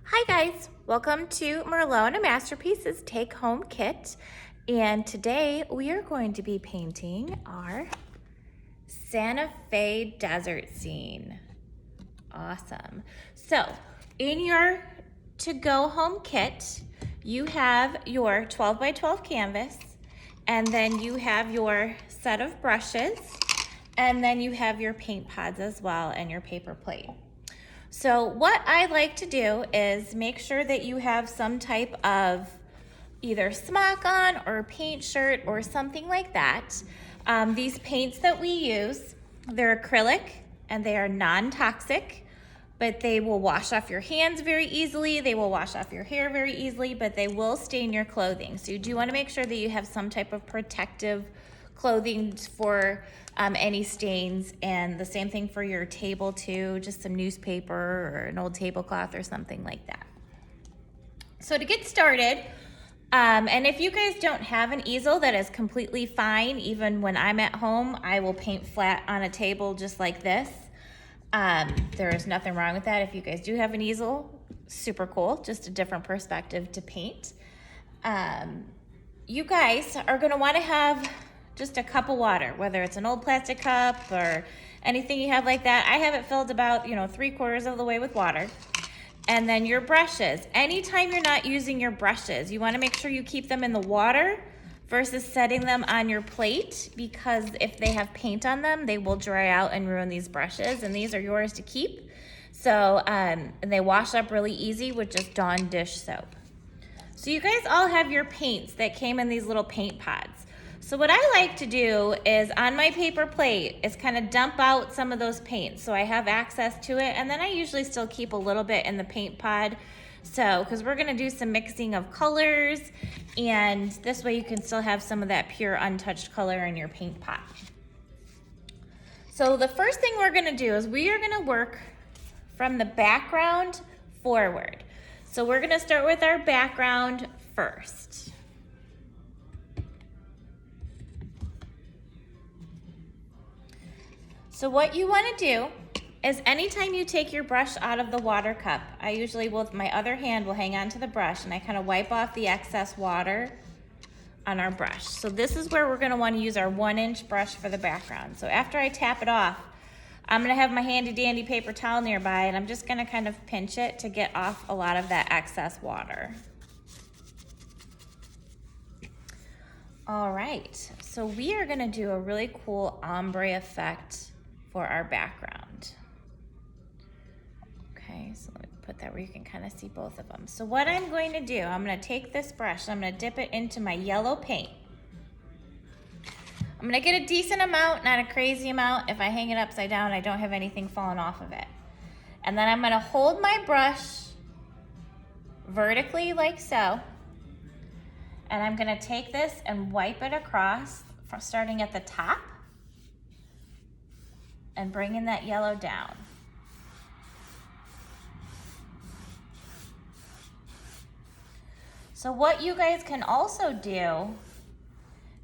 Hi guys, welcome to Merlot Masterpieces Take Home Kit. And today we are going to be painting our Santa Fe desert scene. Awesome. So in your to-go home kit, you have your 12 by 12 canvas, and then you have your set of brushes, and then you have your paint pods as well and your paper plate. So what I like to do is make sure that you have some type of either smock on or paint shirt or something like that. These paints that we use, they're acrylic and they are non-toxic, but they will wash off your hands very easily. They will wash off your hair very easily, but they will stain your clothing. So you do want to make sure that you have some type of protective clothing for any stains, and the same thing for your table too, just some newspaper or an old tablecloth or something like that. So to get started, and if you guys don't have an easel, that is completely fine. Even when I'm at home, I will paint flat on a table just like this. There is nothing wrong with that. If you guys do have an easel, super cool, just a different perspective to paint. You guys are gonna wanna have just a cup of water, whether it's an old plastic cup or anything you have like that. I have it filled about, 3/4 of the way with water. And then your brushes. Anytime you're not using your brushes, you wanna make sure you keep them in the water versus setting them on your plate, because if they have paint on them, they will dry out and ruin these brushes, and these are yours to keep. So, and they wash up really easy with just Dawn dish soap. So you guys all have your paints that came in these little paint pods. So what I like to do is on my paper plate is kind of dump out some of those paints so I have access to it, and then I usually still keep a little bit in the paint pod. So, because we're gonna do some mixing of colors, and this way you can still have some of that pure untouched color in your paint pot. So the first thing we're gonna do is we are gonna work from the background forward. So we're gonna start with our background first. So what you wanna do is anytime you take your brush out of the water cup, I usually will, with my other hand will hang on to the brush, and I kind of wipe off the excess water on our brush. So this is where we're gonna wanna use our 1-inch brush for the background. So after I tap it off, I'm gonna have my handy dandy paper towel nearby, and I'm just gonna kind of pinch it to get off a lot of that excess water. All right, so we are gonna do a really cool ombre effect for our background. Okay, so let me put that where you can kind of see both of them. So what I'm going to do, I'm gonna take this brush, I'm gonna dip it into my yellow paint. I'm gonna get a decent amount, not a crazy amount. If I hang it upside down, I don't have anything falling off of it. And then I'm gonna hold my brush vertically like so. And I'm gonna take this and wipe it across, from starting at the top and bringing that yellow down. So what you guys can also do,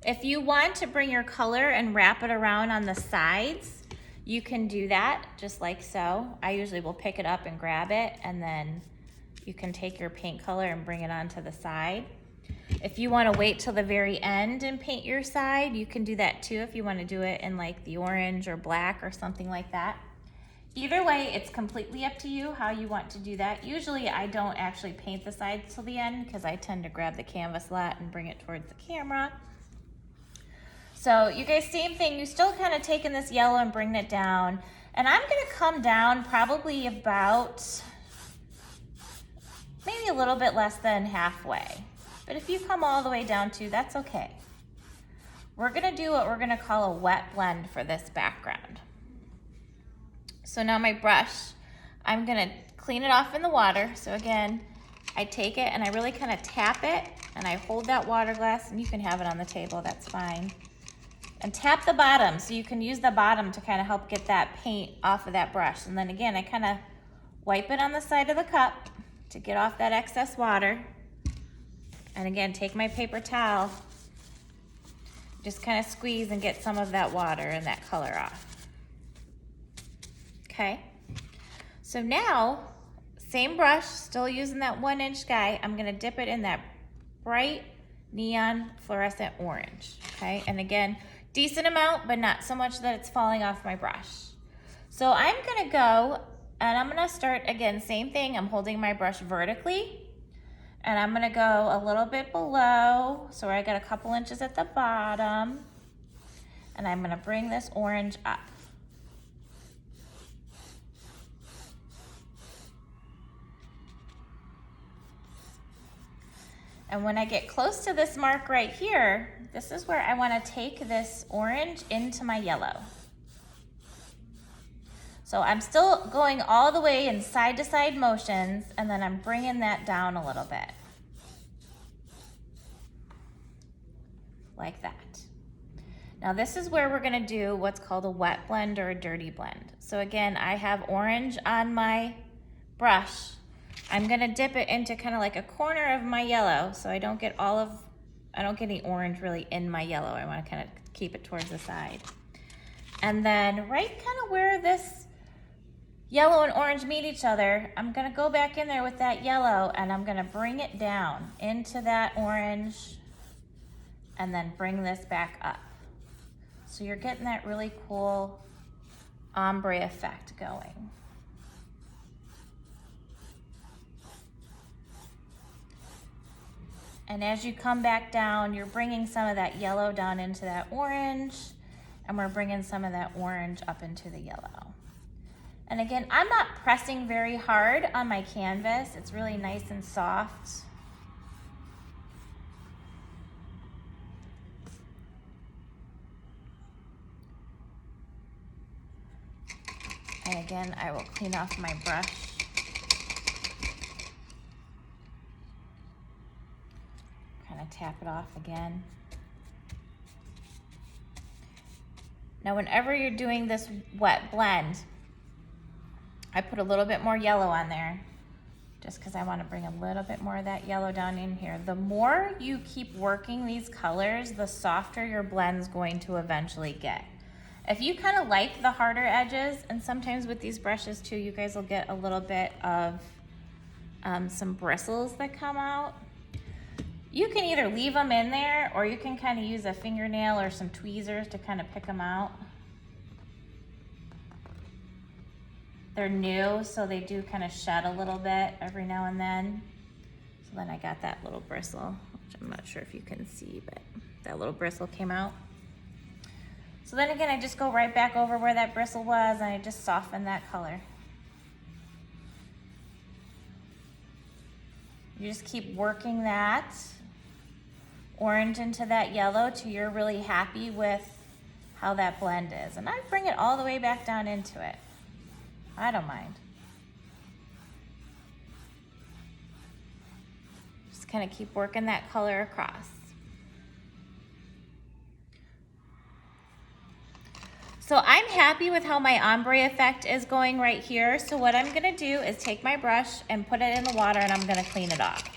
if you want to bring your color and wrap it around on the sides, you can do that just like so. I usually will pick it up and grab it, and then you can take your paint color and bring it onto the side. If you want to wait till the very end and paint your side, you can do that too if you want to do it in like the orange or black or something like that. Either way, it's completely up to you how you want to do that. Usually I don't actually paint the sides till the end because I tend to grab the canvas a lot and bring it towards the camera. So you guys, same thing, you still kind of taking this yellow and bringing it down. And I'm gonna come down probably about, maybe a little bit less than halfway. But if you come all the way down too, that's okay. We're gonna do what we're gonna call a wet blend for this background. So now my brush, I'm gonna clean it off in the water. So again, I take it and I really kind of tap it, and I hold that water glass, and you can have it on the table, that's fine. And tap the bottom, so you can use the bottom to kind of help get that paint off of that brush. And then again, I kind of wipe it on the side of the cup to get off that excess water. And again, take my paper towel, just kind of squeeze and get some of that water and that color off. Okay, so now Same brush, still using that 1-inch sky. I'm gonna dip it in that bright neon fluorescent orange, okay? And again, decent amount, but not so much that it's falling off my brush. So I'm gonna go and I'm gonna start again, same thing. I'm holding my brush vertically and I'm gonna go a little bit below, so I got a couple inches at the bottom, and I'm gonna bring this orange up. And when I get close to this mark right here, this is where I want to take this orange into my yellow. So I'm still going all the way in side to side motions, and then I'm bringing that down a little bit. Like that. Now this is where we're going to do what's called a wet blend or a dirty blend. So again, I have orange on my brush. I'm gonna dip it into kind of like a corner of my yellow, so I don't get any orange really in my yellow. I want to kind of keep it towards the side. And then right kind of where this yellow and orange meet each other, I'm gonna go back in there with that yellow and I'm gonna bring it down into that orange and then bring this back up. So you're getting that really cool ombre effect going. And as you come back down, you're bringing some of that yellow down into that orange, and we're bringing some of that orange up into the yellow. And again, I'm not pressing very hard on my canvas. It's really nice and soft. And again, I will clean off my brush. Kind of tap it off again. Now, whenever you're doing this wet blend, I put a little bit more yellow on there just because I want to bring a little bit more of that yellow down in here. The more you keep working these colors, the softer your blend's going to eventually get. If you kind of like the harder edges, and sometimes with these brushes too, you guys will get a little bit of some bristles that come out. You can either leave them in there or you can kind of use a fingernail or some tweezers to kind of pick them out. They're new, so they do kind of shed a little bit every now and then. So then I got that little bristle, which I'm not sure if you can see, but that little bristle came out. So then again, I just go right back over where that bristle was and I just soften that color. You just keep working that orange into that yellow till you're really happy with how that blend is. And I bring it all the way back down into it. I don't mind. Just kind of keep working that color across. So I'm happy with how my ombre effect is going right here. So what I'm gonna do is take my brush and put it in the water and I'm gonna clean it off.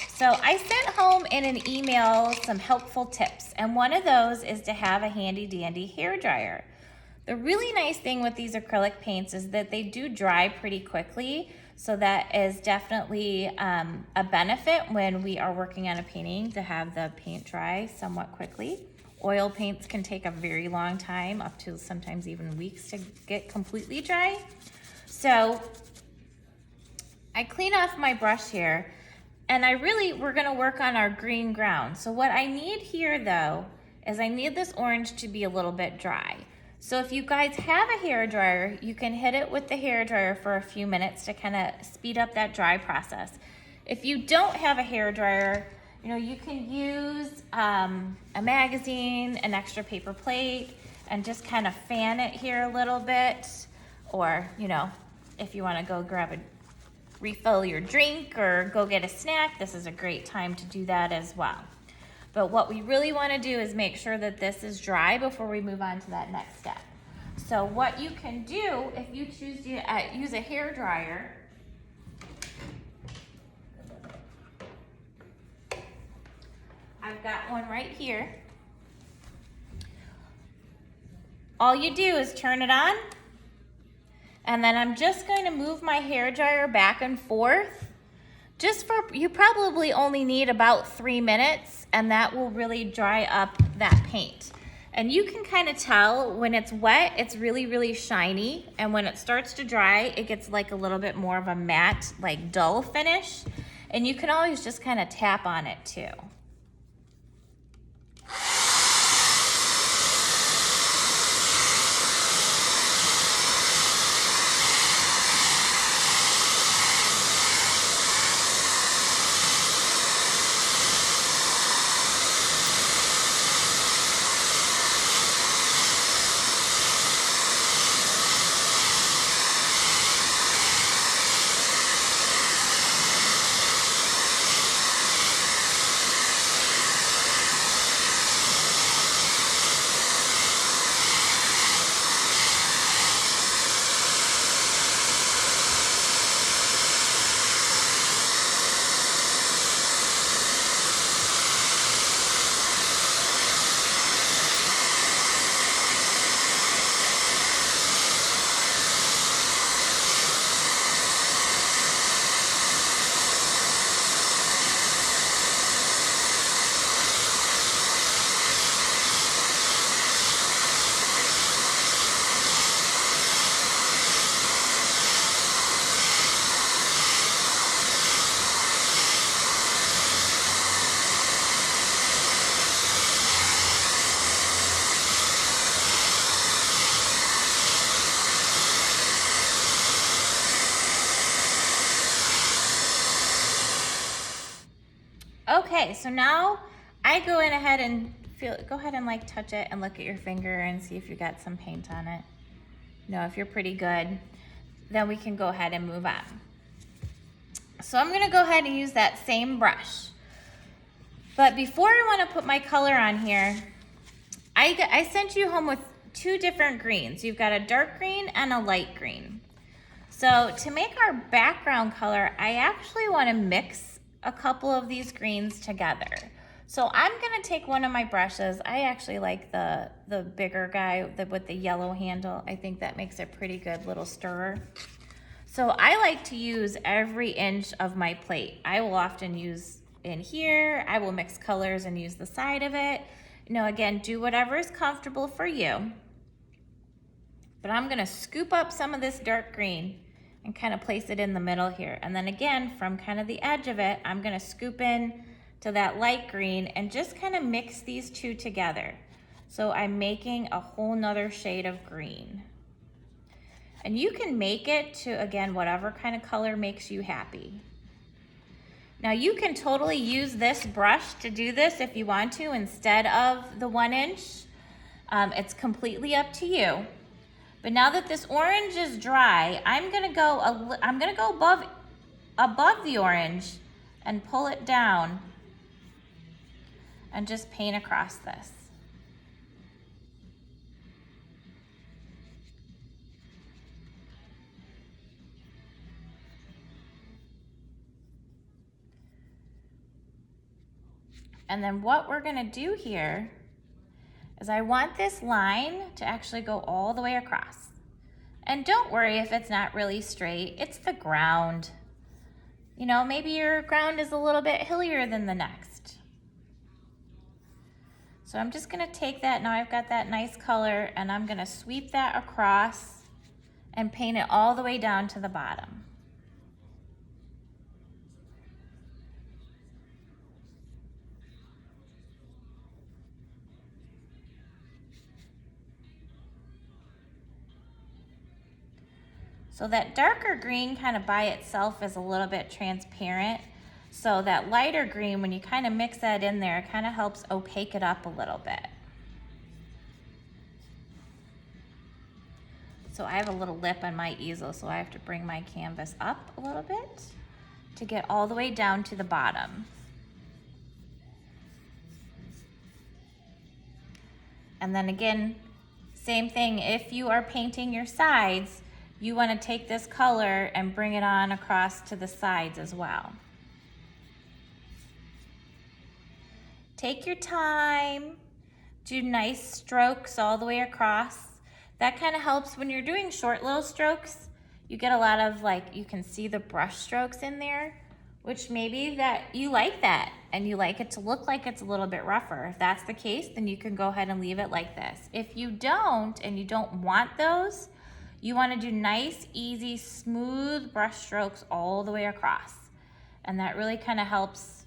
So I sent home in an email some helpful tips, and one of those is to have a handy dandy hair dryer. The really nice thing with these acrylic paints is that they do dry pretty quickly, so that is definitely a benefit when we are working on a painting, to have the paint dry somewhat quickly. Oil paints can take a very long time, up to sometimes even weeks, to get completely dry. So I clean off my brush here, and we're gonna work on our green ground. So what I need here though, is I need this orange to be a little bit dry. So if you guys have a hair dryer, you can hit it with the hair dryer for a few minutes to kind of speed up that dry process. If you don't have a hair dryer, you can use a magazine, an extra paper plate, and just kind of fan it here a little bit. Or, if you want to go refill your drink or go get a snack, this is a great time to do that as well. But what we really want to do is make sure that this is dry before we move on to that next step. So what you can do if you choose to use a hair dryer, I've got one right here. All you do is turn it on, And then I'm just going to move my hairdryer back and forth. You probably only need about 3 minutes, and that will really dry up that paint. And you can kind of tell when it's wet, it's really, really shiny. And when it starts to dry, it gets like a little bit more of a matte, like dull finish. And you can always just kind of tap on it too. Okay, so now I go in ahead and go ahead and like touch it and look at your finger and see if you got some paint on it. No, if you're pretty good, then we can go ahead and move on. So I'm gonna go ahead and use that same brush. But before I wanna put my color on here, I sent you home with 2 different greens. You've got a dark green and a light green. So to make our background color, I actually wanna mix a couple of these greens together. So I'm gonna take one of my brushes. I actually like the bigger guy with the yellow handle. I think that makes a pretty good little stirrer. So I like to use every inch of my plate. I will often use in here. I will mix colors and use the side of it. You know, again, do whatever is comfortable for you. But I'm gonna scoop up some of this dark green and kind of place it in the middle here. And then again, from kind of the edge of it, I'm gonna scoop in to that light green and just kind of mix these 2 together. So I'm making a whole nother shade of green. And you can make it to, again, whatever kind of color makes you happy. Now you can totally use this brush to do this if you want to instead of the 1 inch. It's completely up to you. But now that this orange is dry, I'm gonna go above the orange and pull it down and just paint across this. And then what we're gonna do here is I want this line to actually go all the way across. And don't worry if it's not really straight, it's the ground. You know, maybe your ground is a little bit hillier than the next. So I'm just gonna take that, now I've got that nice color, and I'm gonna sweep that across and paint it all the way down to the bottom. So that darker green kind of by itself is a little bit transparent. So that lighter green, when you kind of mix that in there, it kind of helps opaque it up a little bit. So I have a little lip on my easel, so I have to bring my canvas up a little bit to get all the way down to the bottom. And then again, same thing, if you are painting your sides, you want to take this color and bring it on across to the sides as well. Take your time, do nice strokes all the way across. That kind of helps when you're doing short little strokes. you get a lot of like, you can see the brush strokes in there, which maybe that you like that and you like it to look like it's a little bit rougher. If that's the case, then you can go ahead and leave it like this. If you don't, and you don't want those, you want to do nice, easy, smooth brush strokes all the way across. And that really kind of helps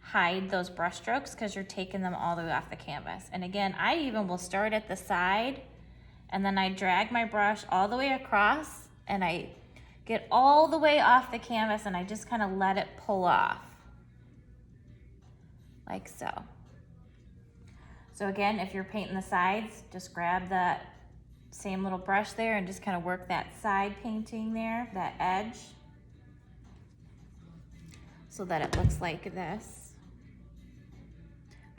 hide those brush strokes because you're taking them all the way off the canvas. And again, I even will start at the side and then I drag my brush all the way across and I get all the way off the canvas and I just kind of let it pull off, like so. So again, if you're painting the sides, just grab that same little brush there and just kind of work that side painting there, that edge, so that it looks like this.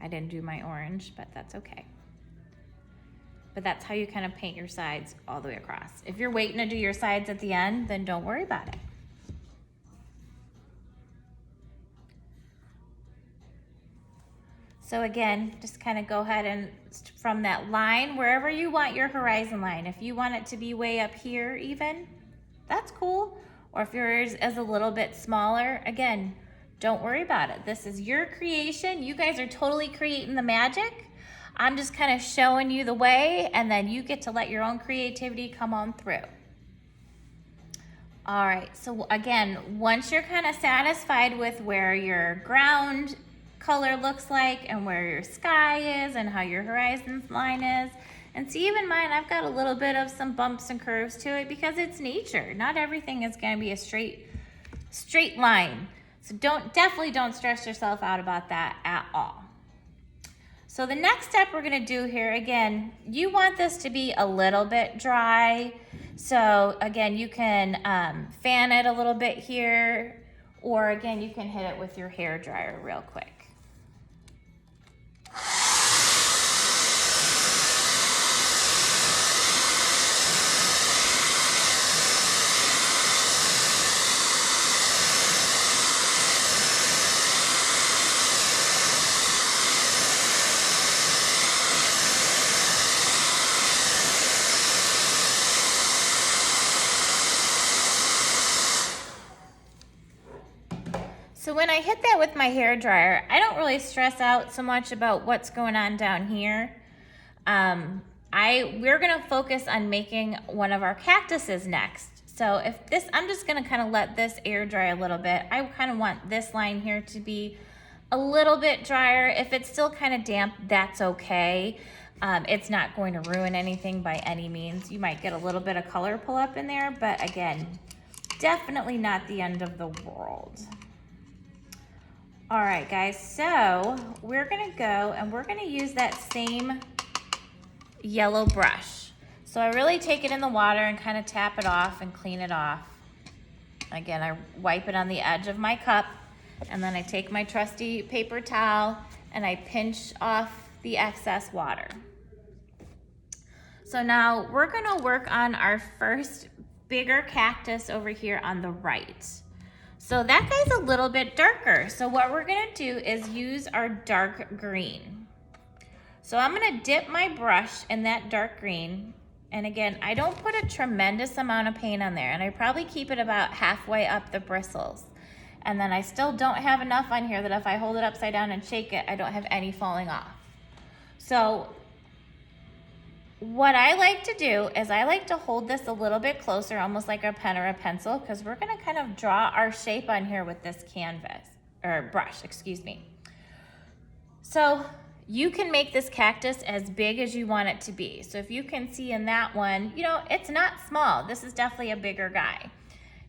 I didn't do my orange, but that's okay. But that's how you kind of paint your sides all the way across. If you're waiting to do your sides at the end, then don't worry about it. So again, just kind of go ahead and from that line, wherever you want your horizon line, if you want it to be way up here even, that's cool. Or if yours is a little bit smaller, again, don't worry about it. This is your creation. You guys are totally creating the magic. I'm just kind of showing you the way, and then you get to let your own creativity come on through. All right, so again, once you're kind of satisfied with where your ground color looks like and where your sky is and how your horizon line is, and see, even mine, I've got a little bit of some bumps and curves to it because it's nature. Not everything is going to be a straight line. So definitely don't stress yourself out about that at all. So the next step we're gonna do here, again, you want this to be a little bit dry. So again, you can fan it a little bit here, or again, you can hit it with your hair dryer real quick. So when I hit that with my hair dryer, I don't really stress out so much about what's going on down here. We're gonna focus on making one of our cactuses next. So I'm just gonna kind of let this air dry a little bit. I kind of want this line here to be a little bit drier. If it's still kind of damp, that's okay. It's not going to ruin anything by any means. You might get a little bit of color pull up in there, but again, definitely not the end of the world. All right, guys, so we're gonna go and we're gonna use that same yellow brush. So I really take it in the water and kind of tap it off and clean it off. Again, I wipe it on the edge of my cup, and then I take my trusty paper towel and I pinch off the excess water. So now we're gonna work on our first bigger cactus over here on the right. So that guy's a little bit darker. So what we're gonna do is use our dark green. So I'm gonna dip my brush in that dark green. And again, I don't put a tremendous amount of paint on there, and I probably keep it about halfway up the bristles. And then I still don't have enough on here that if I hold it upside down and shake it, I don't have any falling off. So what I like to do is I like to hold this a little bit closer, almost like a pen or a pencil, because we're gonna kind of draw our shape on here with this canvas, or brush, excuse me. So you can make this cactus as big as you want it to be. So if you can see in that one, you know, it's not small. This is definitely a bigger guy.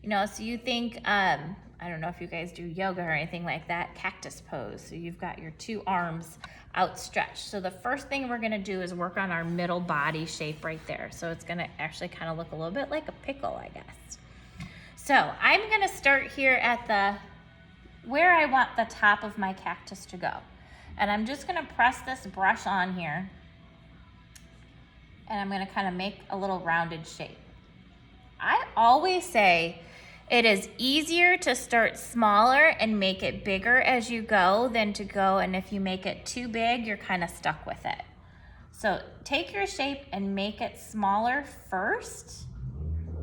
You know, so you think, I don't know if you guys do yoga or anything like that, cactus pose. So you've got your two arms outstretched. So the first thing we're gonna do is work on our middle body shape right there. So it's gonna actually kind of look a little bit like a pickle, I guess. So I'm gonna start here at where I want the top of my cactus to go. And I'm just gonna press this brush on here, and I'm gonna kind of make a little rounded shape. I always say it is easier to start smaller and make it bigger as you go than to go, and if you make it too big, you're kind of stuck with it. So take your shape and make it smaller first,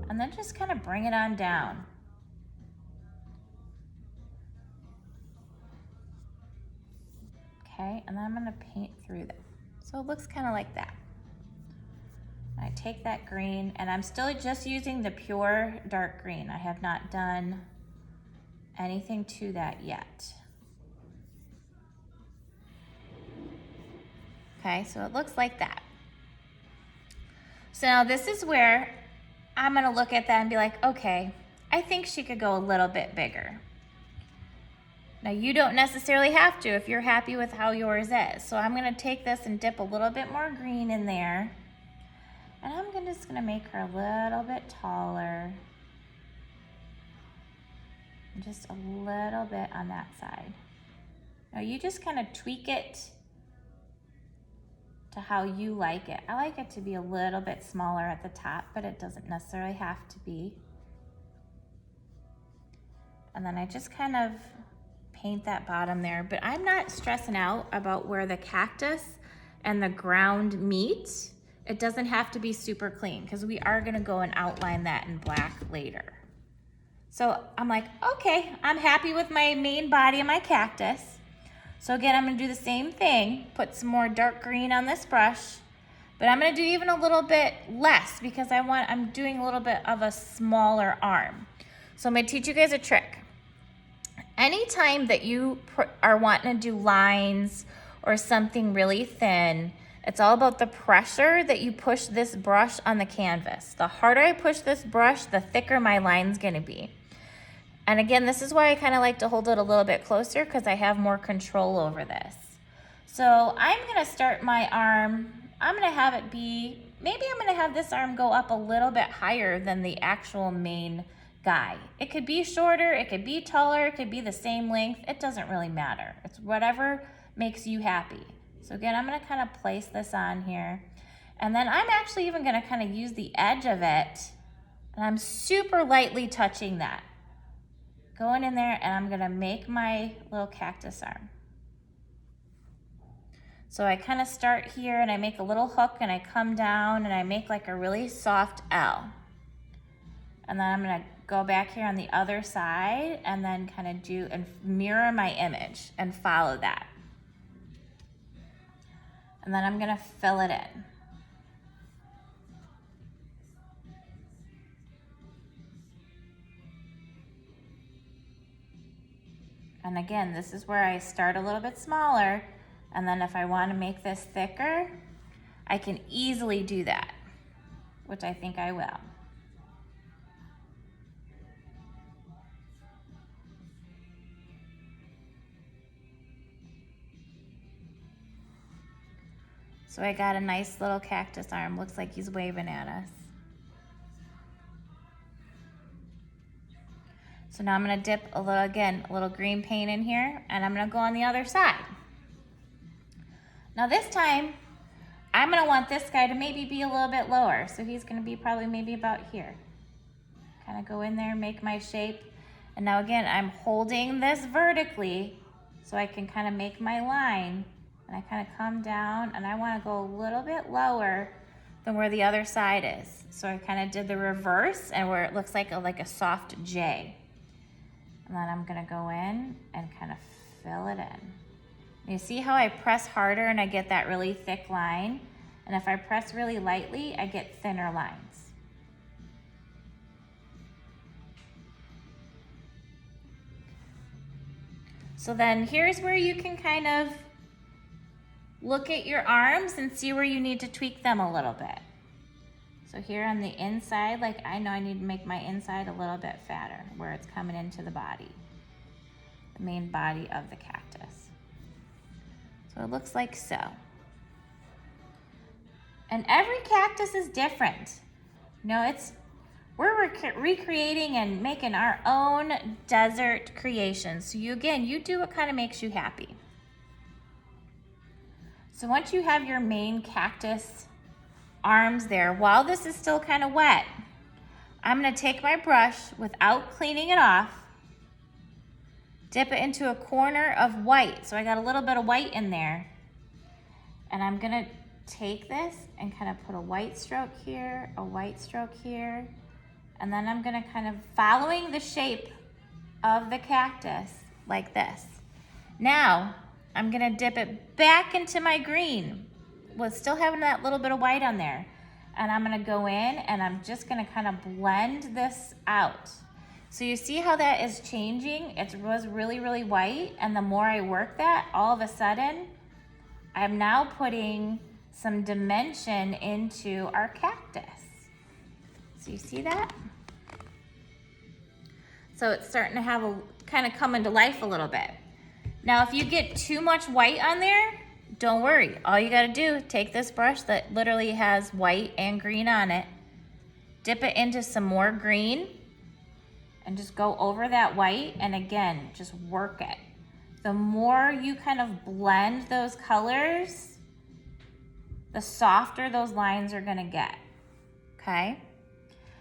and then just kind of bring it on down. Okay, and then I'm gonna paint through that. So it looks kind of like that. I take that green, and I'm still just using the pure dark green. I have not done anything to that yet. Okay, so it looks like that. So now this is where I'm gonna look at that and be like, okay, I think she could go a little bit bigger. Now you don't necessarily have to if you're happy with how yours is. So I'm gonna take this and dip a little bit more green in there. And I'm just gonna make her a little bit taller. Just a little bit on that side. Now you just kind of tweak it to how you like it. I like it to be a little bit smaller at the top, but it doesn't necessarily have to be. And then I just kind of paint that bottom there, but I'm not stressing out about where the cactus and the ground meet. It doesn't have to be super clean because we are gonna go and outline that in black later. So I'm like, okay, I'm happy with my main body of my cactus. So again, I'm gonna do the same thing, put some more dark green on this brush, but I'm gonna do even a little bit less because I'm doing a little bit of a smaller arm. So I'm gonna teach you guys a trick. Anytime that you are wanting to do lines or something really thin, it's all about the pressure that you push this brush on the canvas. The harder I push this brush, the thicker my line's gonna be. And again, this is why I kind of like to hold it a little bit closer because I have more control over this. So I'm gonna start my arm, I'm gonna have it be, maybe I'm gonna have this arm go up a little bit higher than the actual main guy. It could be shorter, it could be taller, it could be the same length, it doesn't really matter. It's whatever makes you happy. So again, I'm gonna kind of place this on here. And then I'm actually even gonna kind of use the edge of it, and I'm super lightly touching that. Going in there, and I'm gonna make my little cactus arm. So I kind of start here and I make a little hook and I come down and I make like a really soft L. And then I'm gonna go back here on the other side and then kind of do and mirror my image and follow that. And then I'm gonna fill it in. And again, this is where I start a little bit smaller, and then if I want to make this thicker, I can easily do that, which I think I will. So I got a nice little cactus arm. Looks like he's waving at us. So now I'm gonna dip a little green paint in here, and I'm gonna go on the other side. Now this time, I'm gonna want this guy to maybe be a little bit lower. So he's gonna be probably maybe about here. Kind of go in there, make my shape. And now again, I'm holding this vertically so I can kind of make my line. And I kind of come down, and I wanna go a little bit lower than where the other side is. So I kind of did the reverse, and where it looks like a soft J. And then I'm gonna go in and kind of fill it in. You see how I press harder and I get that really thick line? And if I press really lightly, I get thinner lines. So then here's where you can kind of look at your arms and see where you need to tweak them a little bit. So here on the inside, like I know I need to make my inside a little bit fatter where it's coming into the body, the main body of the cactus. So it looks like so. And every cactus is different. You know, we're recreating and making our own desert creations. So you do what kind of makes you happy. So once you have your main cactus arms there, while this is still kind of wet, I'm gonna take my brush without cleaning it off, dip it into a corner of white. So I got a little bit of white in there. And I'm gonna take this and kind of put a white stroke here, And then I'm gonna kind of following the shape of the cactus like this. Now, I'm gonna dip it back into my green with still having that little bit of white on there. And I'm gonna go in and I'm just gonna kind of blend this out. So you see how that is changing? It was really, really white, and the more I work that, all of a sudden, I'm now putting some dimension into our cactus. So you see that? So it's starting to have kind of come into life a little bit. Now, if you get too much white on there, don't worry. All you gotta do, take this brush that literally has white and green on it, dip it into some more green, and just go over that white, and again, just work it. The more you kind of blend those colors, the softer those lines are gonna get, okay?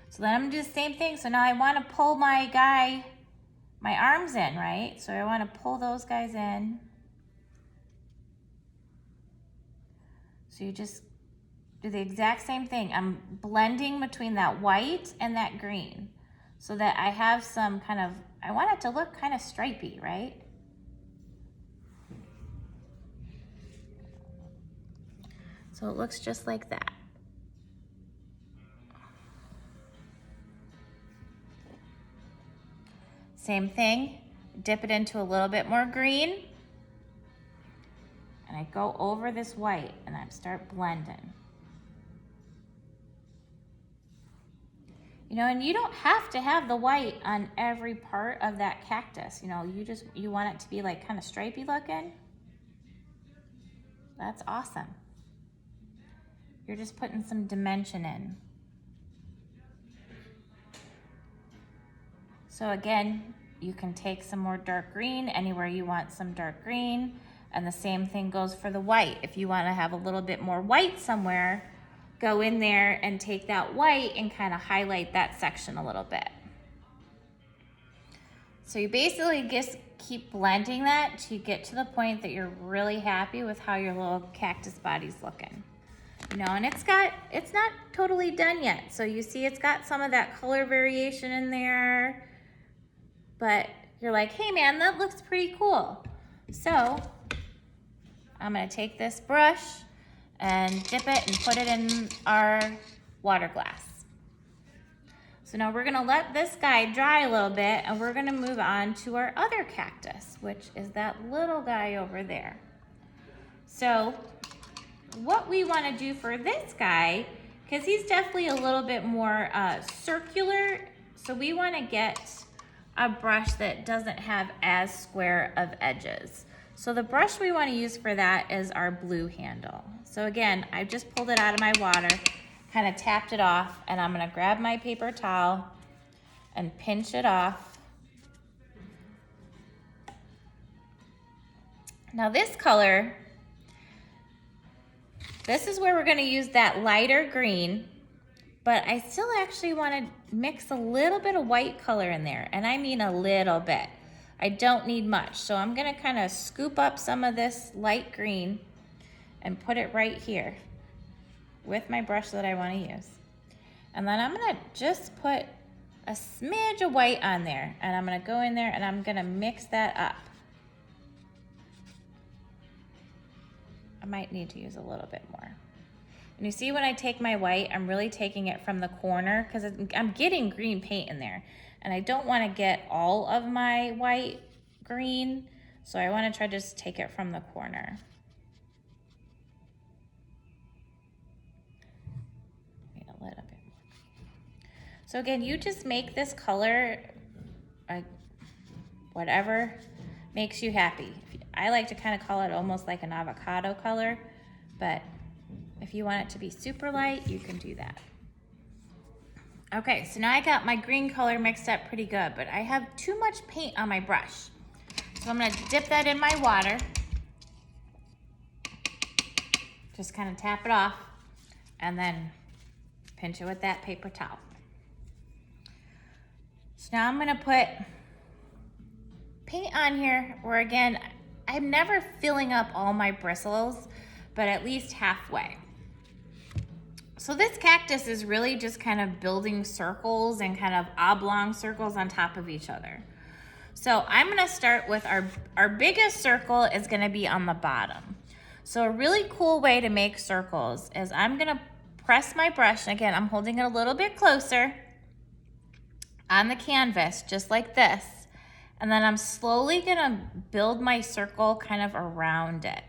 So then I'm gonna do the same thing. So now I wanna pull my arms in, right? So I wanna pull those guys in. So you just do the exact same thing. I'm blending between that white and that green so that I have some kind of, I want it to look kind of stripey, right? So it looks just like that. Same thing, dip it into a little bit more green, and I go over this white and I start blending. You know, and you don't have to have the white on every part of that cactus. You know, you want it to be like kind of stripey looking. That's awesome. You're just putting some dimension in. So again, you can take some more dark green anywhere you want some dark green. And the same thing goes for the white. If you want to have a little bit more white somewhere, go in there and take that white and kind of highlight that section a little bit. So you basically just keep blending that till you get to the point that you're really happy with how your little cactus body's looking. You know, and it's not totally done yet. So you see it's got some of that color variation in there, but you're like, hey man, that looks pretty cool. So I'm gonna take this brush and dip it and put it in our water glass. So now we're gonna let this guy dry a little bit, and we're gonna move on to our other cactus, which is that little guy over there. So what we wanna do for this guy, because he's definitely a little bit more circular, so we wanna get a brush that doesn't have as square of edges. So the brush we wanna use for that is our blue handle. So again, I just pulled it out of my water, kind of tapped it off, and I'm gonna grab my paper towel and pinch it off. Now this color, this is where we're gonna use that lighter green, but I still actually wanna mix a little bit of white color in there, and I mean a little bit. I don't need much, so I'm gonna kind of scoop up some of this light green and put it right here with my brush that I wanna use. And then I'm gonna just put a smidge of white on there, and I'm gonna go in there and I'm gonna mix that up. I might need to use a little bit more. And you see when I take my white, I'm really taking it from the corner because I'm getting green paint in there. And I don't want to get all of my white green, so I want to try to just take it from the corner. Maybe a little bit more. So again, you just make this color whatever makes you happy. I like to kind of call it almost like an avocado color, but if you want it to be super light, you can do that. Okay, so now I got my green color mixed up pretty good, but I have too much paint on my brush. So I'm gonna dip that in my water. Just kind of tap it off and then pinch it with that paper towel. So now I'm gonna put paint on here where, again, I'm never filling up all my bristles, but at least halfway. So this cactus is really just kind of building circles and kind of oblong circles on top of each other. So I'm gonna start with our biggest circle is gonna be on the bottom. So a really cool way to make circles is I'm gonna press my brush, and again, I'm holding it a little bit closer on the canvas, just like this. And then I'm slowly gonna build my circle kind of around it.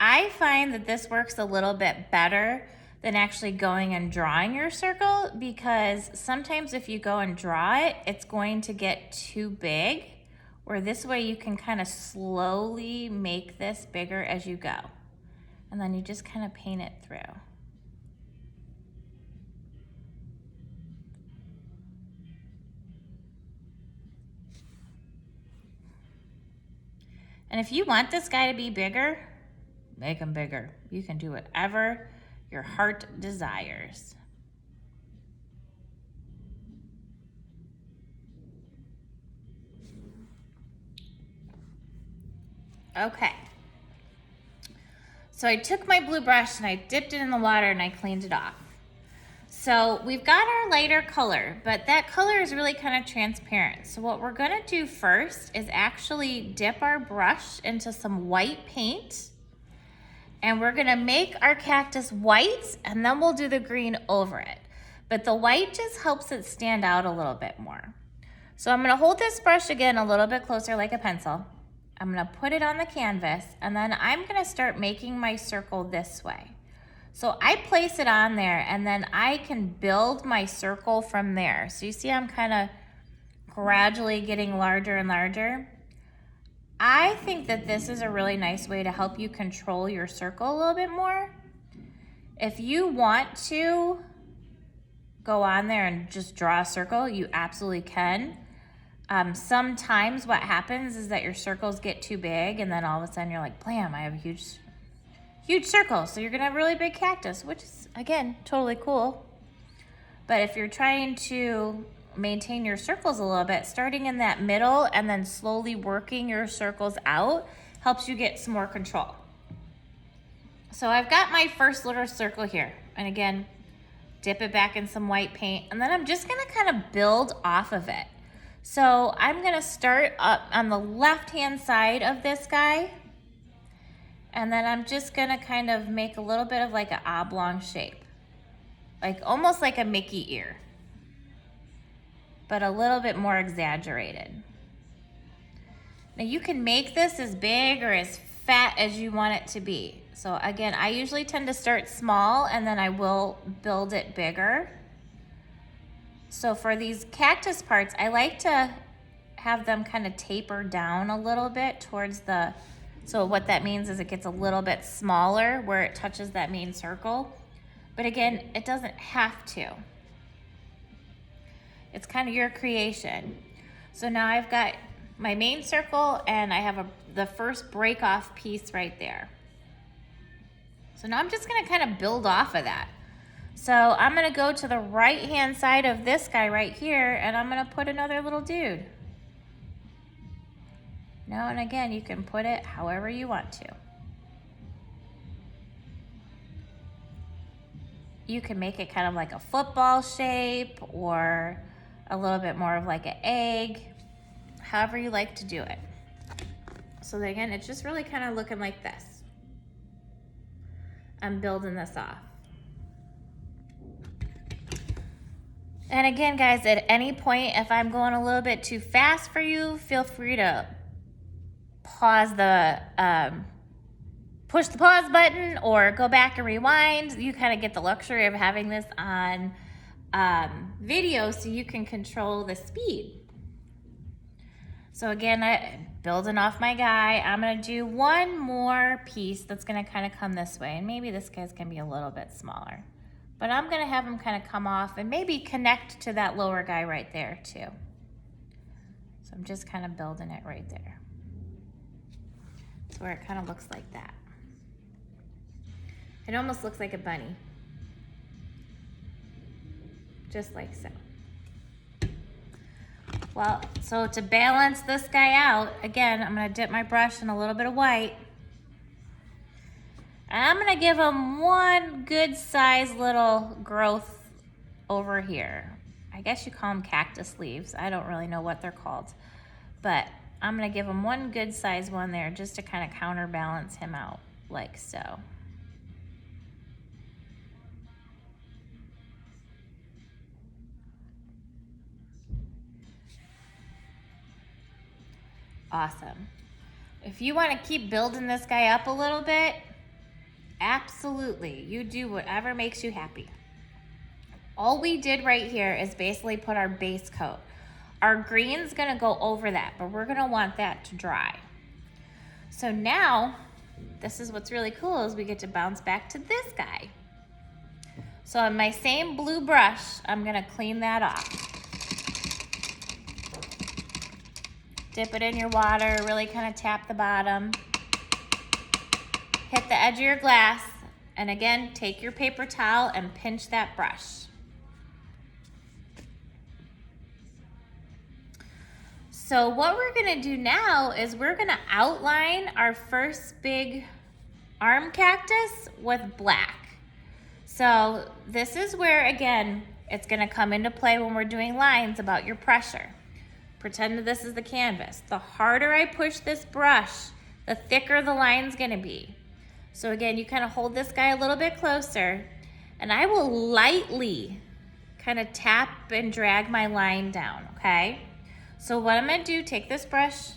I find that this works a little bit better than actually going and drawing your circle, because sometimes if you go and draw it, it's going to get too big, where this way you can kind of slowly make this bigger as you go. And then you just kind of paint it through. And if you want this guy to be bigger, make him bigger. You can do whatever your heart desires. Okay. So I took my blue brush and I dipped it in the water and I cleaned it off. So we've got our lighter color, but that color is really kind of transparent. So what we're gonna do first is actually dip our brush into some white paint, and we're gonna make our cactus white, and then we'll do the green over it. But the white just helps it stand out a little bit more. So I'm gonna hold this brush again a little bit closer like a pencil. I'm gonna put it on the canvas, and then I'm gonna start making my circle this way. So I place it on there, and then I can build my circle from there. So you see I'm kind of gradually getting larger and larger. I think that this is a really nice way to help you control your circle a little bit more. If you want to go on there and just draw a circle, you absolutely can. Sometimes what happens is that your circles get too big, and then all of a sudden you're like, blam, I have a huge circle. So you're gonna have a really big cactus, which is, again, totally cool. But if you're trying to maintain your circles a little bit, starting in that middle and then slowly working your circles out helps you get some more control. So I've got my first little circle here. And again, dip it back in some white paint. And then I'm just gonna kind of build off of it. So I'm gonna start up on the left-hand side of this guy. And then I'm just gonna kind of make a little bit of like an oblong shape. Like almost like a Mickey ear, but a little bit more exaggerated. Now you can make this as big or as fat as you want it to be. So again, I usually tend to start small and then I will build it bigger. So for these cactus parts, I like to have them kind of taper down a little bit towards the, so what that means is it gets a little bit smaller where it touches that main circle. But again, it doesn't have to. It's kind of your creation. So now I've got my main circle and I have the first break off piece right there. So now I'm just gonna kind of build off of that. So I'm gonna go to the right hand side of this guy right here, and I'm gonna put another little dude. Now and again, you can put it however you want to. You can make it kind of like a football shape or a little bit more of like an egg, however you like to do it. So again, it's just really kind of looking like this. I'm building this off. And again, guys, at any point, if I'm going a little bit too fast for you, feel free to pause the, push the pause button or go back and rewind. You kind of get the luxury of having this on video so you can control the speed. So again, I'm building off my guy. I'm gonna do one more piece that's gonna kind of come this way. And maybe this guy's gonna be a little bit smaller. But I'm gonna have him kind of come off and maybe connect to that lower guy right there too. So I'm just kind of building it right there. So where it kind of looks like that. It almost looks like a bunny. Just like so. Well, so to balance this guy out, again, I'm gonna dip my brush in a little bit of white. I'm gonna give them one good size little growth over here. I guess you call them cactus leaves. I don't really know what they're called, but I'm gonna give him one good size one there just to kind of counterbalance him out, like so. Awesome. If you want to keep building this guy up a little bit, absolutely, you do whatever makes you happy. All we did right here is basically put our base coat. Our green's gonna go over that, but we're gonna want that to dry. So now, this is what's really cool is we get to bounce back to this guy. So on my same blue brush, I'm gonna clean that off. Dip it in your water, really kind of tap the bottom. Hit the edge of your glass, and again, take your paper towel and pinch that brush. So what we're gonna do now is we're gonna outline our first big arm cactus with black. So this is where, again, it's gonna come into play when we're doing lines about your pressure. Pretend that this is the canvas. The harder I push this brush, the thicker the line's gonna be. So again, you kind of hold this guy a little bit closer, and I will lightly kind of tap and drag my line down, okay? So what I'm gonna do, take this brush,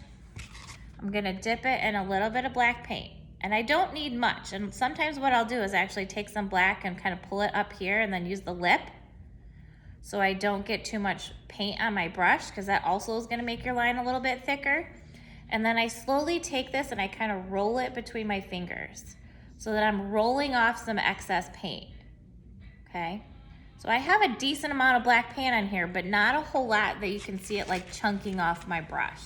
I'm gonna dip it in a little bit of black paint. And I don't need much. And sometimes what I'll do is actually take some black and kind of pull it up here and then use the lip so I don't get too much paint on my brush, because that also is gonna make your line a little bit thicker. And then I slowly take this and I kind of roll it between my fingers so that I'm rolling off some excess paint, okay? So I have a decent amount of black paint on here, but not a whole lot that you can see it like chunking off my brush.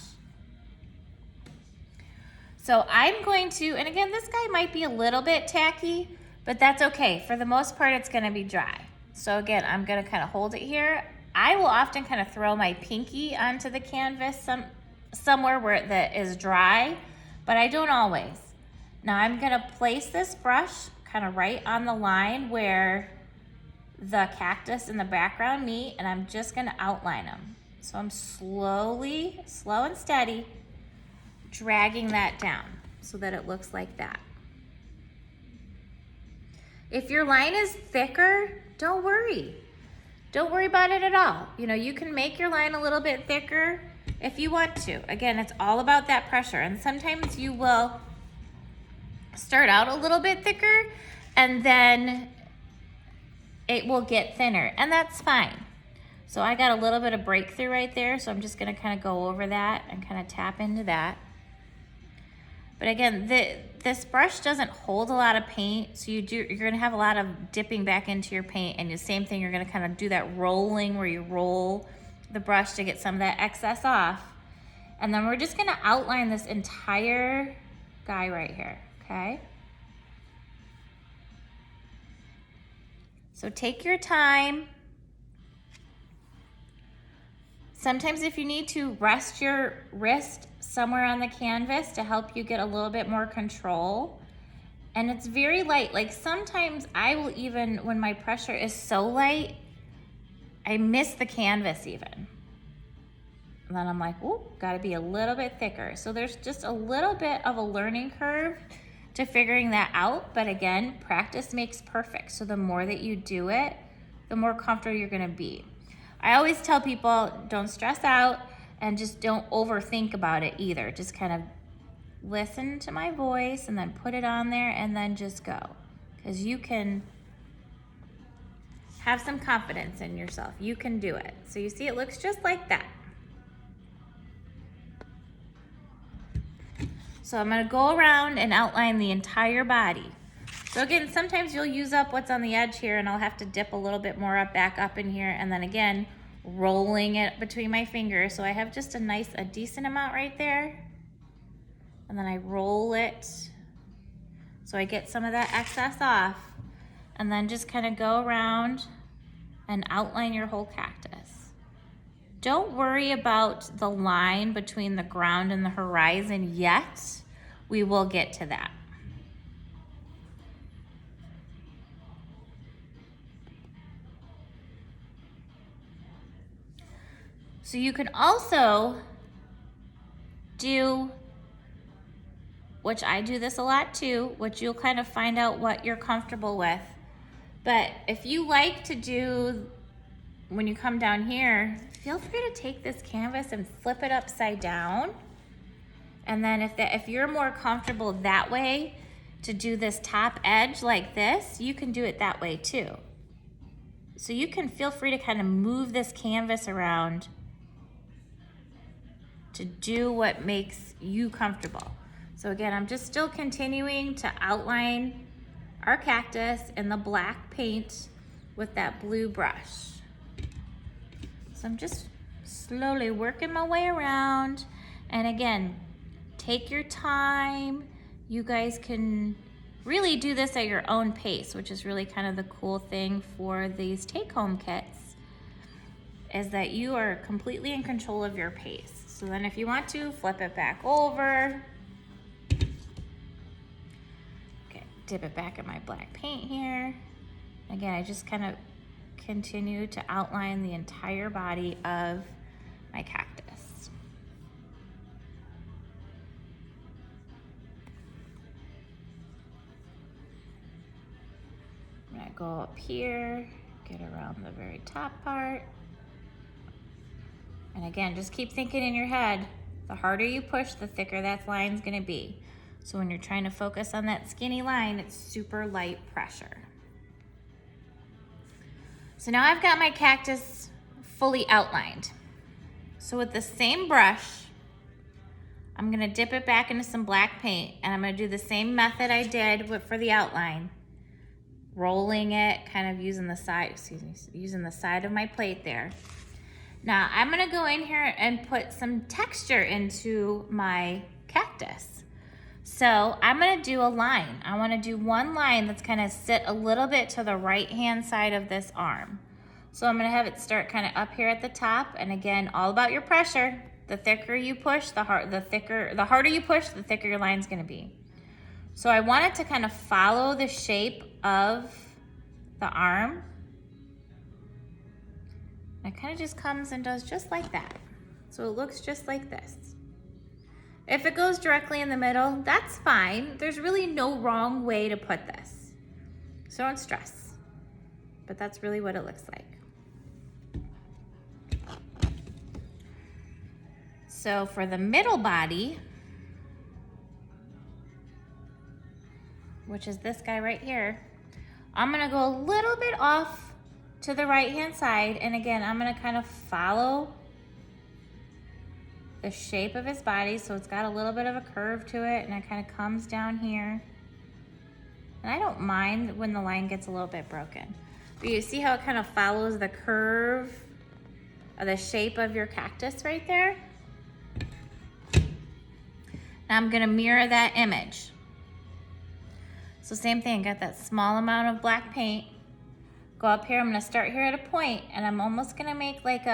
So I'm going to, and again, this guy might be a little bit tacky, but that's okay. For the most part, it's gonna be dry. So again, I'm gonna kind of hold it here. I will often kind of throw my pinky onto the canvas somewhere where that is dry, but I don't always. Now I'm gonna place this brush kind of right on the line where the cactus in the background meet, and I'm just gonna outline them. So I'm slowly, slow and steady, dragging that down so that it looks like that. If your line is thicker, don't worry. Don't worry about it at all. You know, you can make your line a little bit thicker if you want to. Again, it's all about that pressure. And sometimes you will start out a little bit thicker and then it will get thinner, and that's fine. So I got a little bit of breakthrough right there, so I'm just gonna kind of go over that and kind of tap into that. But again, this brush doesn't hold a lot of paint, so you're gonna have a lot of dipping back into your paint, and the same thing, you're gonna kind of do that rolling where you roll the brush to get some of that excess off. And then we're just gonna outline this entire guy right here, okay? So take your time. Sometimes if you need to, rest your wrist somewhere on the canvas to help you get a little bit more control. And it's very light. Like sometimes I will even, when my pressure is so light, I miss the canvas even. And then I'm like, ooh, gotta be a little bit thicker. So there's just a little bit of a learning curve to figuring that out. But again, practice makes perfect. So the more that you do it, the more comfortable you're gonna be. I always tell people, don't stress out and just don't overthink about it either. Just kind of listen to my voice and then put it on there and then just go. Because you can have some confidence in yourself. You can do it. So you see it looks just like that. So I'm gonna go around and outline the entire body. So again, sometimes you'll use up what's on the edge here and I'll have to dip a little bit more back up in here, and then again, rolling it between my fingers. So I have just a decent amount right there. And then I roll it so I get some of that excess off, and then just kind of go around and outline your whole cactus. Don't worry about the line between the ground and the horizon yet. We will get to that. So you can also do, which I do this a lot too, which you'll kind of find out what you're comfortable with. But if you like to do, when you come down here, feel free to take this canvas and flip it upside down. And then if you're more comfortable that way to do this top edge like this, you can do it that way too. So you can feel free to kind of move this canvas around to do what makes you comfortable. So again, I'm just still continuing to outline our cactus in the black paint with that blue brush. So I'm just slowly working my way around. And again, take your time. You guys can really do this at your own pace, which is really kind of the cool thing for these take-home kits, is that you are completely in control of your pace. So then if you want to, flip it back over. Okay, dip it back in my black paint here. Again, I just kind of continue to outline the entire body of my cactus. I'm gonna go up here, get around the very top part. And again, just keep thinking in your head, the harder you push, the thicker that line's gonna be. So when you're trying to focus on that skinny line, it's super light pressure. So now I've got my cactus fully outlined. So with the same brush, I'm gonna dip it back into some black paint, and I'm gonna do the same method I did for the outline. Rolling it, kind of using the side, using the side of my plate there. Now I'm gonna go in here and put some texture into my cactus. So I'm gonna do a line. I wanna do one line that's gonna sit a little bit to the right-hand side of this arm. So I'm gonna have it start kind of up here at the top, and again, all about your pressure. The thicker you push, the harder you push, the thicker your line's gonna be. So I want it to kind of follow the shape of the arm. It kind of just comes and does just like that. So it looks just like this. If it goes directly in the middle, that's fine. There's really no wrong way to put this. So don't stress. But that's really what it looks like. So for the middle body, which is this guy right here, I'm gonna go a little bit off to the right-hand side, and again, I'm gonna kind of follow the shape of his body, so it's got a little bit of a curve to it, and it kind of comes down here. And I don't mind when the line gets a little bit broken. But you see how it kind of follows the curve of the shape of your cactus right there? Now I'm gonna mirror that image. So same thing, got that small amount of black paint. Go up here, I'm gonna start here at a point, and I'm almost gonna make like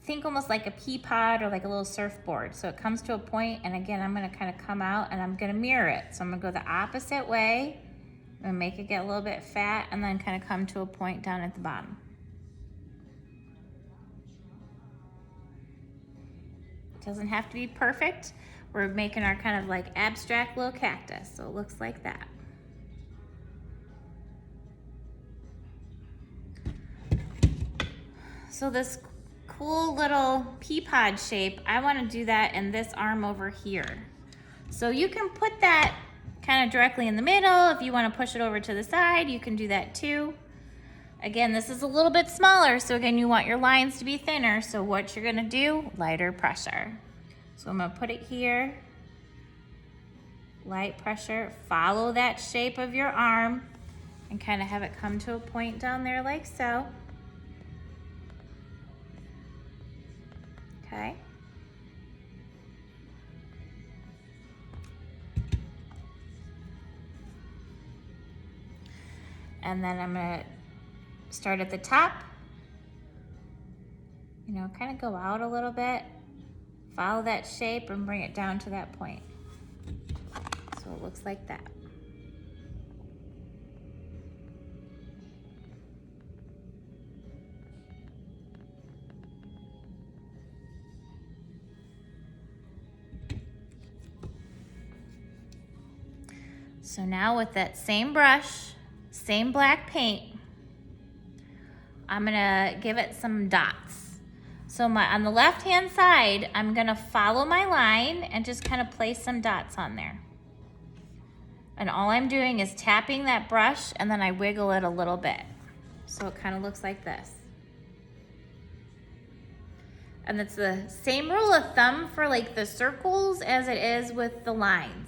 think almost like a pea pod or like a little surfboard. So it comes to a point, and again, I'm gonna kind of come out and I'm gonna mirror it. So I'm gonna go the opposite way. I'm gonna make it get a little bit fat and then kind of come to a point down at the bottom. It doesn't have to be perfect. We're making our kind of like abstract little cactus, so it looks like that. So this cool little pea pod shape, I want to do that in this arm over here. So you can put that kind of directly in the middle. If you want to push it over to the side, you can do that too. Again, this is a little bit smaller, so again, you want your lines to be thinner. So what you're gonna do, lighter pressure. So I'm gonna put it here, light pressure, follow that shape of your arm, and kind of have it come to a point down there like so. Okay. And then I'm gonna start at the top, you know, kind of go out a little bit, follow that shape and bring it down to that point. So it looks like that. So now with that same brush, same black paint, I'm gonna give it some dots. So on the left-hand side, I'm gonna follow my line and just kind of place some dots on there. And all I'm doing is tapping that brush and then I wiggle it a little bit. So it kind of looks like this. And it's the same rule of thumb for like the circles as it is with the lines.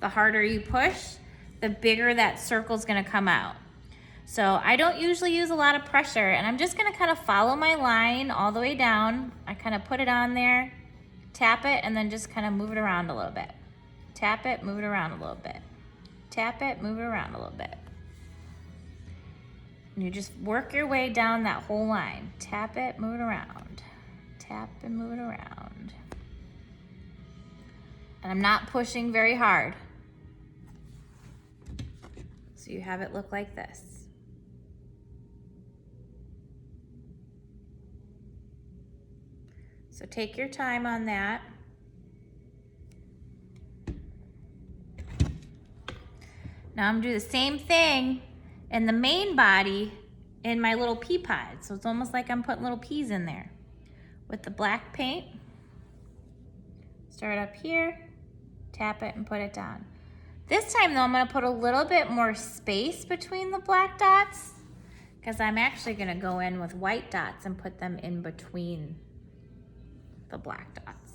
The harder you push, the bigger that circle's gonna come out. So I don't usually use a lot of pressure, and I'm just gonna kind of follow my line all the way down. I kind of put it on there, tap it, and then just kind of move it around a little bit. Tap it, move it around a little bit. Tap it, move it around a little bit. And you just work your way down that whole line. Tap it, move it around. Tap and move it around. And I'm not pushing very hard. So you have it look like this. So take your time on that. Now I'm gonna do the same thing in the main body in my little pea pod. So it's almost like I'm putting little peas in there. With the black paint, start up here, tap it and put it down. This time though, I'm gonna put a little bit more space between the black dots because I'm actually gonna go in with white dots and put them in between the black dots.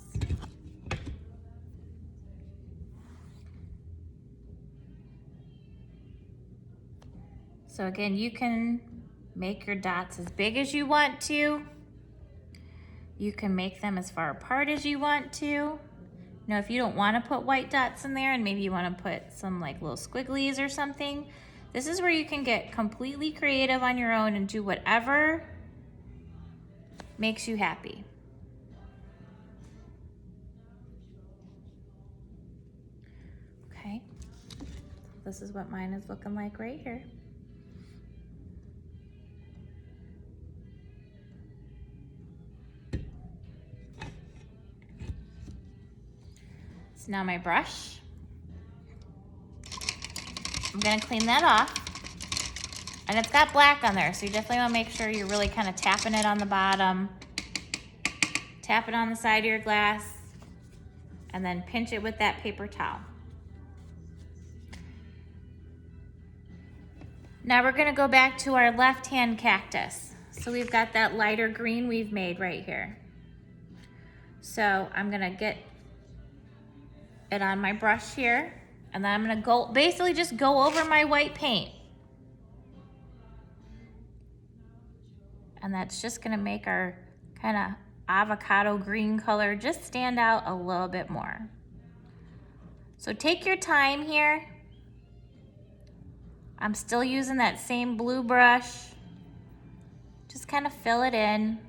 So again, you can make your dots as big as you want to. You can make them as far apart as you want to. Now, if you don't want to put white dots in there and maybe you want to put some like little squigglies or something, this is where you can get completely creative on your own and do whatever makes you happy. Okay, this is what mine is looking like right here. So now my brush, I'm gonna clean that off. And it's got black on there, so you definitely wanna make sure you're really kind of tapping it on the bottom, tap it on the side of your glass, and then pinch it with that paper towel. Now we're gonna go back to our left-hand cactus. So we've got that lighter green we've made right here. So I'm gonna get it on my brush here, and then I'm gonna go basically just go over my white paint. And that's just gonna make our kind of avocado green color just stand out a little bit more. So take your time here. I'm still using that same blue brush. Just kind of fill it in.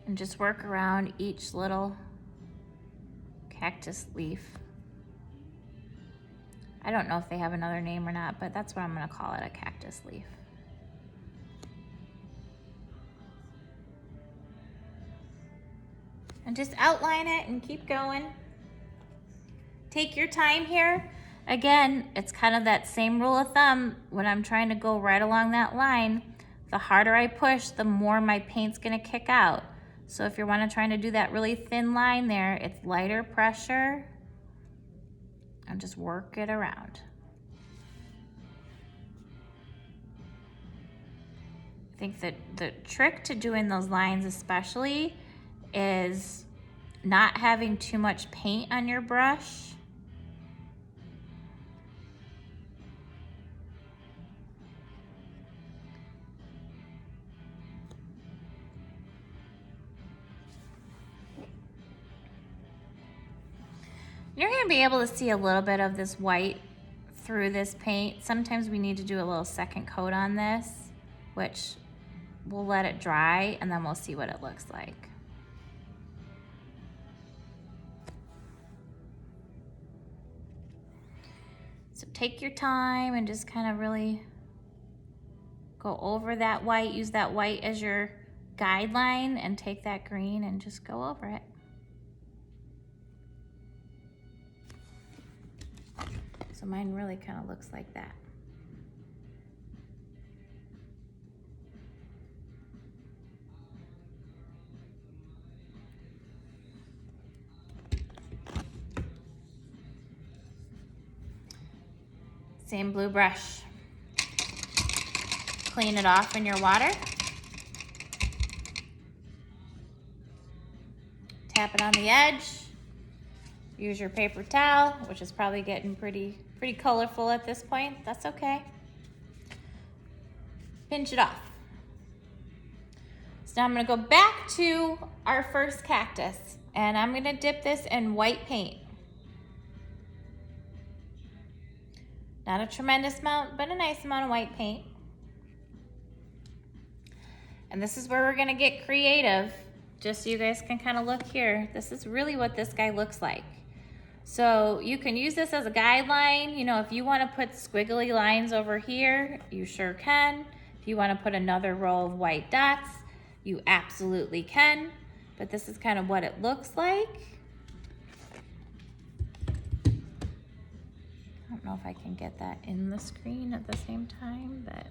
And just work around each little cactus leaf. I don't know if they have another name or not, but that's what I'm gonna call it, a cactus leaf. And just outline it and keep going. Take your time here. Again, it's kind of that same rule of thumb. When I'm trying to go right along that line, the harder I push, the more my paint's gonna kick out. So if you're trying to do that really thin line there, it's lighter pressure and just work it around. I think that the trick to doing those lines especially is not having too much paint on your brush. You're gonna be able to see a little bit of this white through this paint. Sometimes we need to do a little second coat on this, which we'll let it dry and then we'll see what it looks like. So take your time and just kind of really go over that white. Use that white as your guideline and take that green and just go over it. So mine really kind of looks like that. Same blue brush. Clean it off in your water. Tap it on the edge. Use your paper towel, which is probably getting pretty colorful at this point. That's okay. Pinch it off. So now I'm gonna go back to our first cactus, and I'm gonna dip this in white paint. Not a tremendous amount, but a nice amount of white paint. And this is where we're gonna get creative, just so you guys can kind of look here. This is really what this guy looks like. So you can use this as a guideline. You know, if you wanna put squiggly lines over here, you sure can. If you wanna put another row of white dots, you absolutely can. But this is kind of what it looks like. I don't know if I can get that in the screen at the same time, but.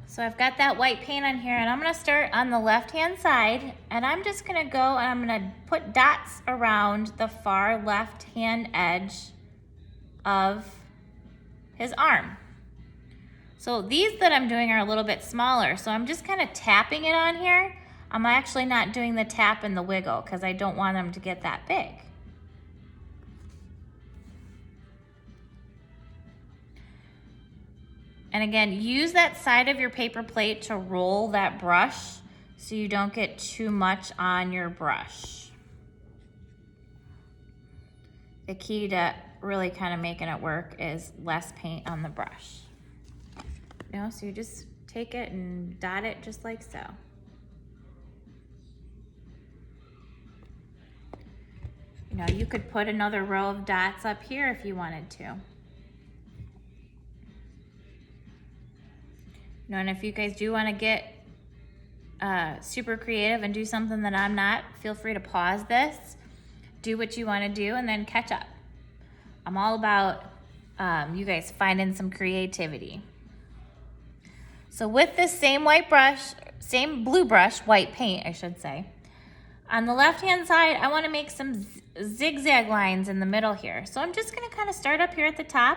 So I've got that white paint on here, and I'm gonna start on the left-hand side, and I'm just gonna go and I'm gonna put dots around the far left-hand edge of his arm. So these that I'm doing are a little bit smaller, so I'm just kind of tapping it on here. I'm actually not doing the tap and the wiggle because I don't want them to get that big. And again, use that side of your paper plate to roll that brush so you don't get too much on your brush. The key to really kind of making it work is less paint on the brush. You know, so you just take it and dot it just like so. You know, you could put another row of dots up here if you wanted to. You know, and if you guys do want to get super creative and do something that I'm not, feel free to pause this, do what you want to do, and then catch up. I'm all about you guys finding some creativity. So with this same white brush, same blue brush, white paint, I should say, on the left-hand side, I want to make some zigzag lines in the middle here. So I'm just going to kind of start up here at the top.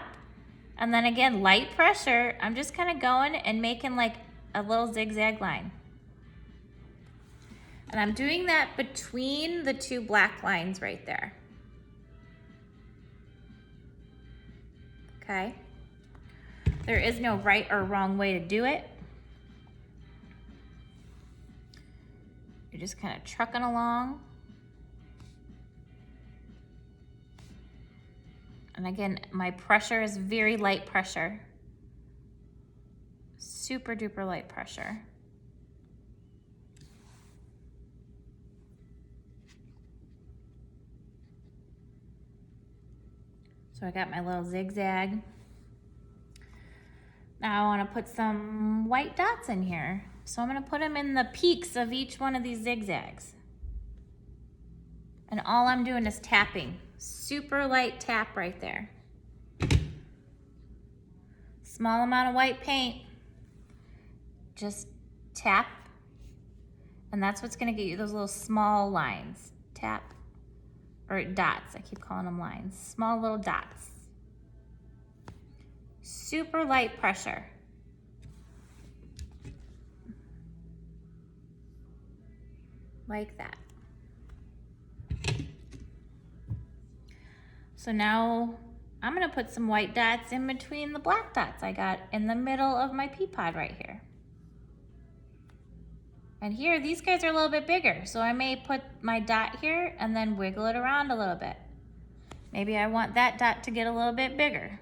And then again, light pressure, I'm just kind of going and making like a little zigzag line. And I'm doing that between the two black lines right there. Okay? There is no right or wrong way to do it. You're just kind of trucking along. And again, my pressure is very light pressure. Super duper light pressure. So I got my little zigzag. Now I want to put some white dots in here. So I'm going to put them in the peaks of each one of these zigzags. And all I'm doing is tapping. Super light tap right there. Small amount of white paint. Just tap. And that's what's going to get you those little small lines. Tap. Or dots. I keep calling them lines. Small little dots. Super light pressure. Like that. So now I'm gonna put some white dots in between the black dots I got in the middle of my pea pod right here. And here, these guys are a little bit bigger, so I may put my dot here and then wiggle it around a little bit. Maybe I want that dot to get a little bit bigger.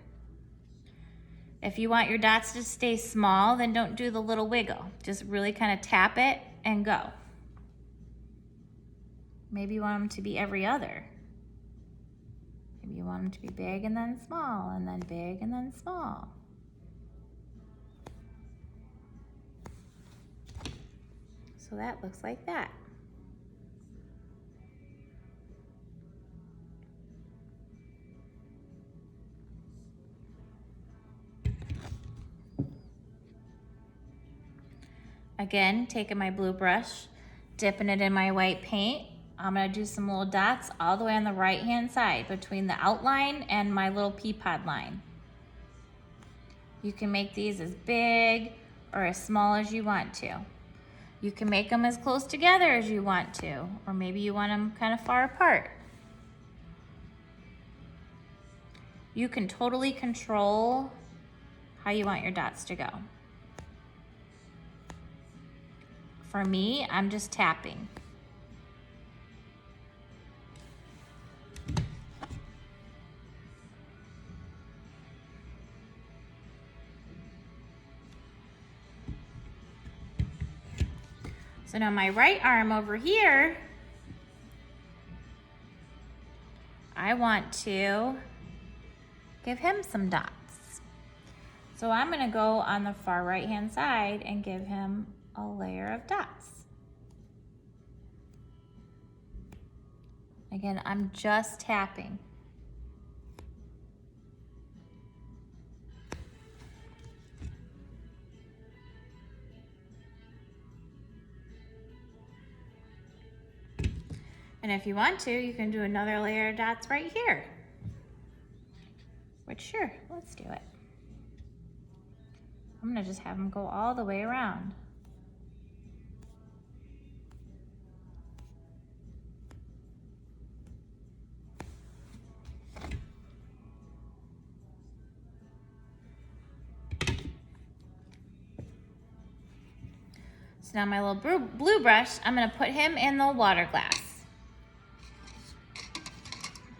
If you want your dots to stay small, then don't do the little wiggle. Just really kind of tap it and go. Maybe you want them to be every other. Maybe you want them to be big and then small, and then big and then small. So that looks like that. Again, taking my blue brush, dipping it in my white paint. I'm gonna do some little dots all the way on the right-hand side between the outline and my little pea pod line. You can make these as big or as small as you want to. You can make them as close together as you want to, or maybe you want them kind of far apart. You can totally control how you want your dots to go. For me, I'm just tapping. So now my right arm over here, I want to give him some dots. So I'm gonna go on the far right-hand side and give him a layer of dots. Again, I'm just tapping. And if you want to, you can do another layer of dots right here. Which, sure, let's do it. I'm gonna just have them go all the way around. So now my little blue brush, I'm gonna put him in the water glass.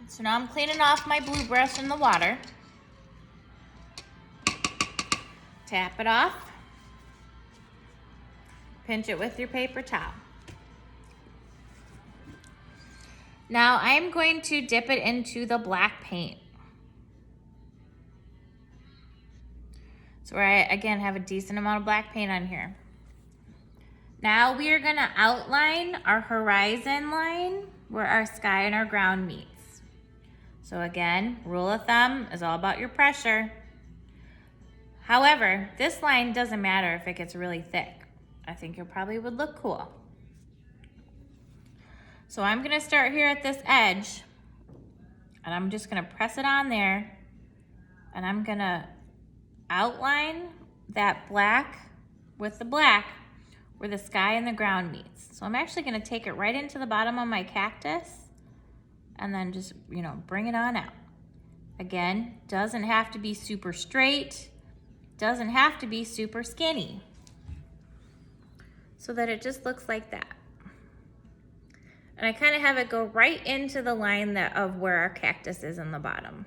So now I'm cleaning off my blue brush in the water. Tap it off. Pinch it with your paper towel. Now I'm going to dip it into the black paint. So I, again, have a decent amount of black paint on here. Now we are gonna outline our horizon line where our sky and our ground meets. So again, rule of thumb is all about your pressure. However, this line doesn't matter if it gets really thick. I think it probably would look cool. So I'm gonna start here at this edge, and I'm just gonna press it on there, and I'm gonna outline that black with the black where the sky and the ground meets. So I'm actually gonna take it right into the bottom of my cactus and then just, bring it on out. Again, doesn't have to be super straight, doesn't have to be super skinny, so that it just looks like that. And I kind of have it go right into the line of where our cactus is in the bottom.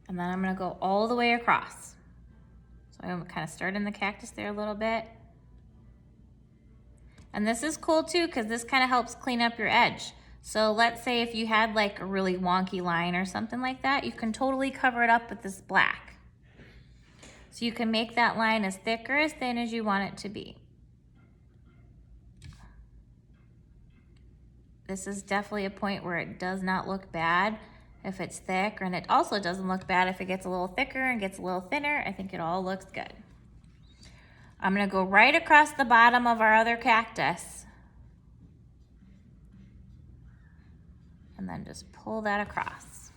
And then I'm gonna go all the way across. So I'm kind of starting the cactus there a little bit. And this is cool too, because this kind of helps clean up your edge. So let's say if you had like a really wonky line or something like that, you can totally cover it up with this black. So you can make that line as thick or as thin as you want it to be. This is definitely a point where it does not look bad if it's thick, and it also doesn't look bad if it gets a little thicker and gets a little thinner. I think it all looks good. I'm gonna go right across the bottom of our other cactus and then just pull that across.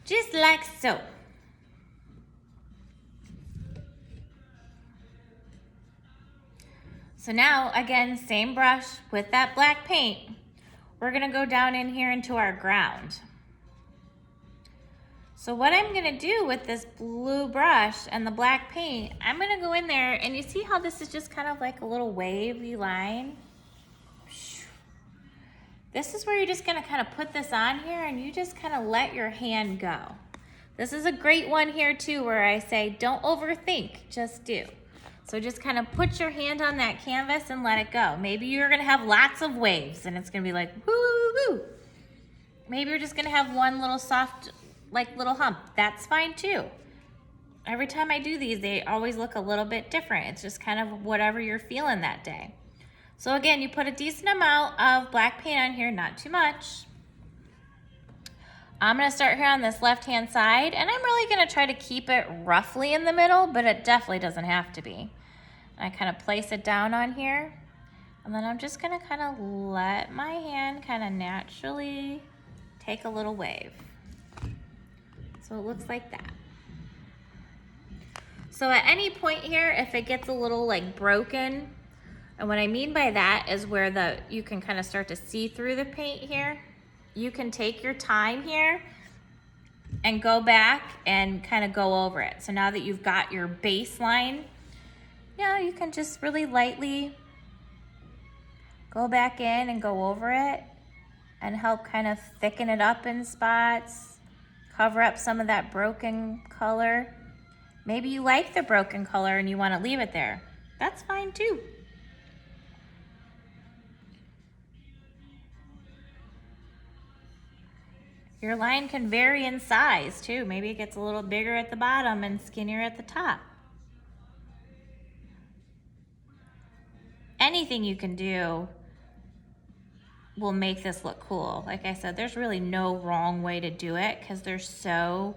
Just like so. So now, again, same brush with that black paint. We're gonna go down in here into our ground. So what I'm gonna do with this blue brush and the black paint, I'm gonna go in there, and you see how this is just kind of like a little wavy line? This is where you're just gonna kind of put this on here, and you just kind of let your hand go. This is a great one here too, where I say, don't overthink, just do. So just kind of put your hand on that canvas and let it go. Maybe you're gonna have lots of waves and it's gonna be like, woo, woo, woo. Maybe you're just gonna have one little soft, like little hump. That's fine too. Every time I do these, they always look a little bit different. It's just kind of whatever you're feeling that day. So again, you put a decent amount of black paint on here, not too much. I'm gonna start here on this left-hand side, and I'm really gonna try to keep it roughly in the middle, but it definitely doesn't have to be. I kind of place it down on here, and then I'm just gonna kind of let my hand kind of naturally take a little wave. So it looks like that. So at any point here, if it gets a little like broken, and what I mean by that is where you can kind of start to see through the paint here, you can take your time here and go back and kind of go over it. So now that you've got your baseline, you can just really lightly go back in and go over it and help kind of thicken it up in spots, cover up some of that broken color. Maybe you like the broken color and you want to leave it there. That's fine too. Your line can vary in size too. Maybe it gets a little bigger at the bottom and skinnier at the top. Anything you can do will make this look cool. Like I said, there's really no wrong way to do it because they're so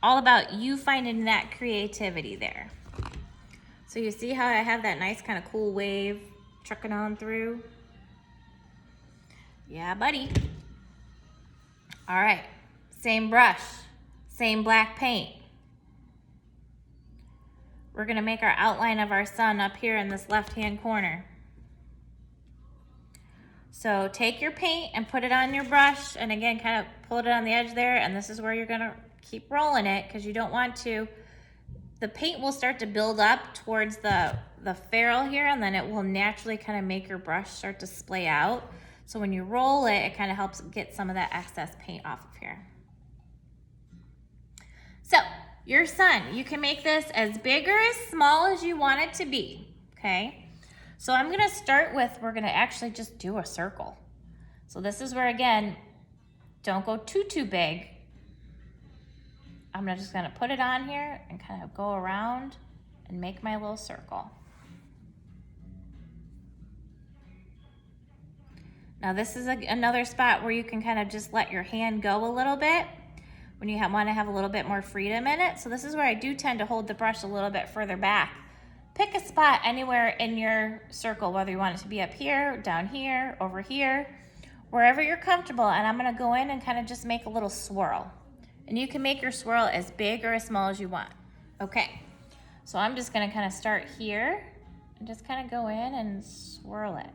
all about you finding that creativity there. So you see how I have that nice kind of cool wave trucking on through? Yeah, buddy. All right, same brush, same black paint. We're gonna make our outline of our sun up here in this left-hand corner. So take your paint and put it on your brush, and again, kind of pull it on the edge there, and this is where you're gonna keep rolling it because you don't want to, the paint will start to build up towards the ferrule here, and then it will naturally kind of make your brush start to splay out. So when you roll it, it kind of helps get some of that excess paint off of here. So your sun, you can make this as big or as small as you want it to be, okay? So I'm gonna start with, we're gonna actually just do a circle. So this is where, again, don't go too big. I'm just gonna put it on here and kind of go around and make my little circle. Now this is another spot where you can kind of just let your hand go a little bit when you want to have a little bit more freedom in it. So this is where I do tend to hold the brush a little bit further back. Pick a spot anywhere in your circle, whether you want it to be up here, down here, over here, wherever you're comfortable. And I'm gonna go in and kind of just make a little swirl. And you can make your swirl as big or as small as you want. Okay, so I'm just gonna kind of start here and just kind of go in and swirl it.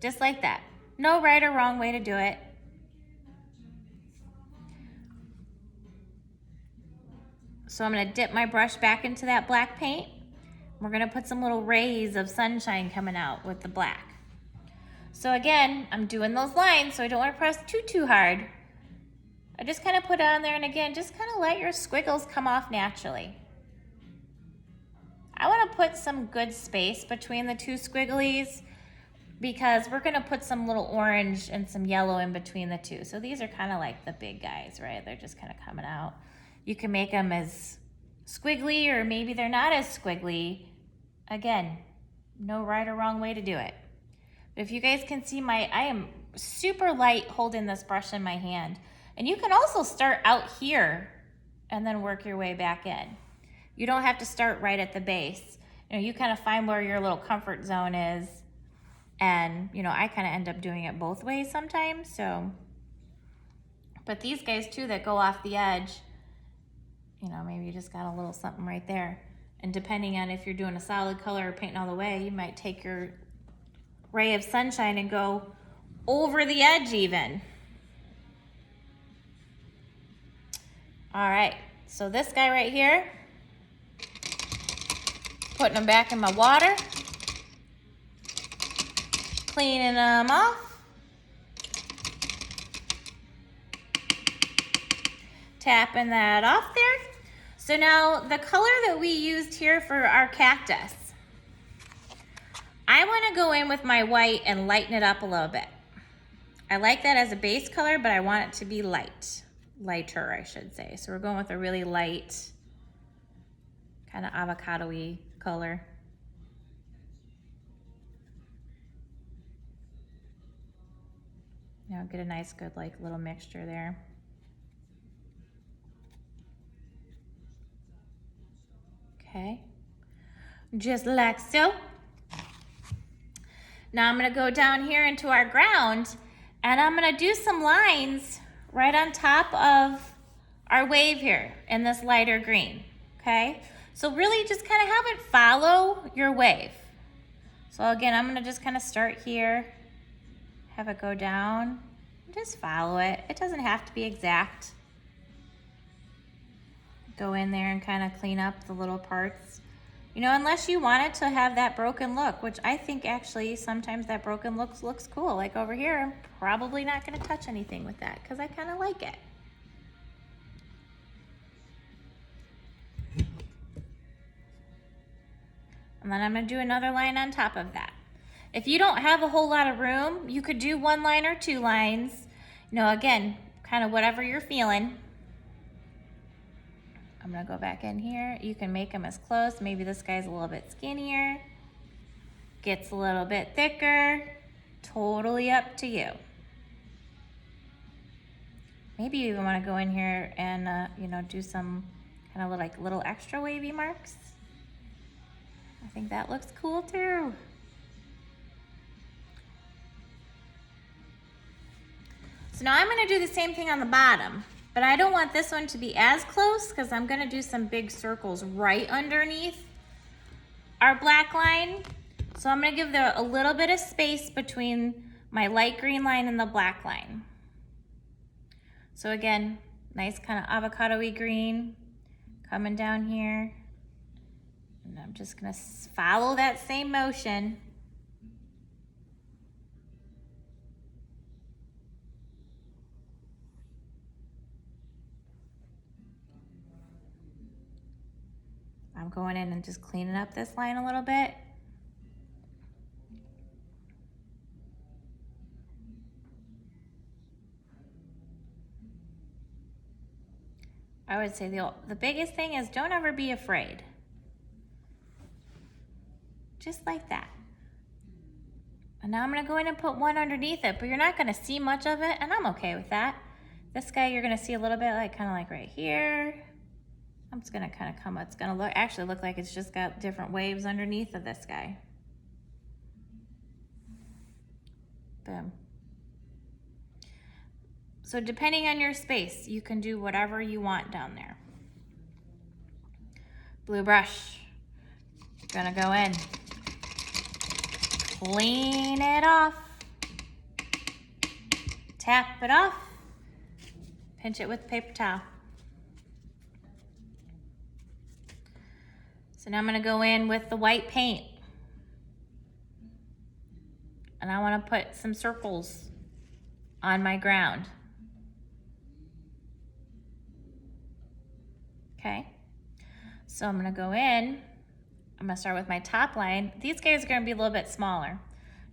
Just like that. No right or wrong way to do it. So I'm gonna dip my brush back into that black paint. We're gonna put some little rays of sunshine coming out with the black. So again, I'm doing those lines, so I don't wanna press too hard. I just kind of put it on there, and again, just kind of let your squiggles come off naturally. I wanna put some good space between the two squigglies because we're gonna put some little orange and some yellow in between the two. So these are kind of like the big guys, right? They're just kind of coming out. You can make them as squiggly, or maybe they're not as squiggly. Again, no right or wrong way to do it. But if you guys can see I am super light holding this brush in my hand. And you can also start out here and then work your way back in. You don't have to start right at the base. You kind of find where your little comfort zone is. And, I kind of end up doing it both ways sometimes, so. But these guys too that go off the edge, maybe you just got a little something right there. And depending on if you're doing a solid color or painting all the way, you might take your ray of sunshine and go over the edge even. All right, so this guy right here, putting him back in my water. Cleaning them off. Tapping that off there. So now the color that we used here for our cactus, I want to go in with my white and lighten it up a little bit. I like that as a base color, but I want it to be lighter, I should say. So we're going with a really light, kind of avocado-y color. Now get a nice, good, like little mixture there. Okay, just like so. Now I'm gonna go down here into our ground and I'm gonna do some lines right on top of our wave here in this lighter green, okay? So really just kind of have it follow your wave. So again, I'm gonna just kind of start here, have it go down, just follow it. It doesn't have to be exact. Go in there and kind of clean up the little parts. You know, unless you want it to have that broken look, which I think actually sometimes that broken looks cool. Like over here, I'm probably not gonna touch anything with that because I kind of like it. And then I'm gonna do another line on top of that. If you don't have a whole lot of room, you could do 1 line or 2 lines. You know, again, kind of whatever you're feeling. I'm gonna go back in here. You can make them as close. Maybe this guy's a little bit skinnier, gets a little bit thicker. Totally up to you. Maybe you even wanna go in here and, you know, do some kind of like little extra wavy marks. I think that looks cool too. So now I'm gonna do the same thing on the bottom. But I don't want this one to be as close because I'm gonna do some big circles right underneath our black line. So I'm gonna give a little bit of space between my light green line and the black line. So again, nice kind of avocado-y green coming down here. And I'm just gonna follow that same motion. I'm going in and just cleaning up this line a little bit. I would say the biggest thing is don't ever be afraid. Just like that. And now I'm gonna go in and put one underneath it, but you're not gonna see much of it, and I'm okay with that. This guy you're gonna see a little bit like kind of like right here. I'm just gonna kind of come, it's gonna actually look like it's just got different waves underneath of this guy. Boom. So depending on your space, you can do whatever you want down there. Blue brush, gonna go in, clean it off, tap it off, pinch it with paper towel. So now I'm gonna go in with the white paint. And I wanna put some circles on my ground. Okay, so I'm gonna go in, I'm gonna start with my top line. These guys are gonna be a little bit smaller.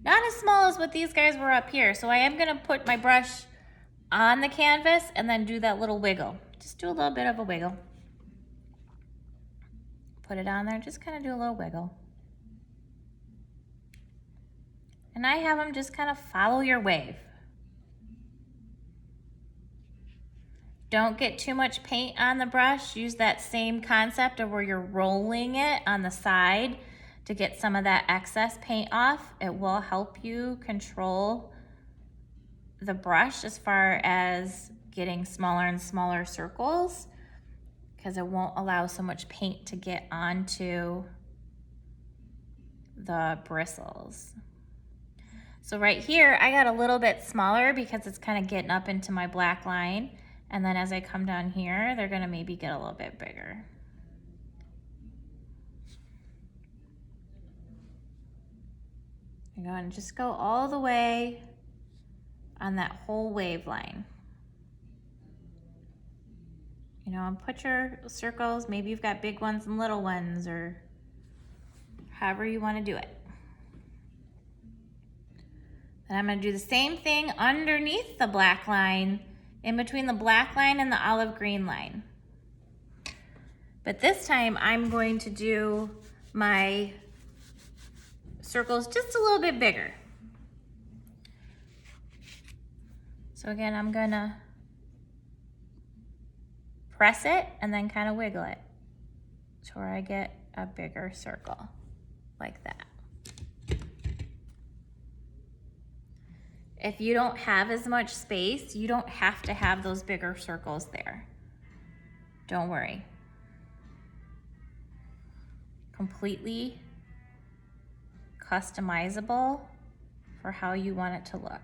Not as small as what these guys were up here. So I am gonna put my brush on the canvas and then do that little wiggle. Just do a little bit of a wiggle. Put it on there, just kind of do a little wiggle. And I have them just kind of follow your wave. Don't get too much paint on the brush. Use that same concept of where you're rolling it on the side to get some of that excess paint off. It will help you control the brush as far as getting smaller and smaller circles, because it won't allow so much paint to get onto the bristles. So right here, I got a little bit smaller because it's kind of getting up into my black line. And then as I come down here, they're gonna maybe get a little bit bigger. I'm going to just go all the way on that whole wave line. You know, and put your circles, maybe you've got big ones and little ones, or however you want to do it. Then I'm going to do the same thing underneath the black line, in between the black line and the olive green line. But this time I'm going to do my circles just a little bit bigger. So again, I'm gonna press it and then kind of wiggle it to where I get a bigger circle, like that. If you don't have as much space, you don't have to have those bigger circles there. Don't worry. Completely customizable for how you want it to look.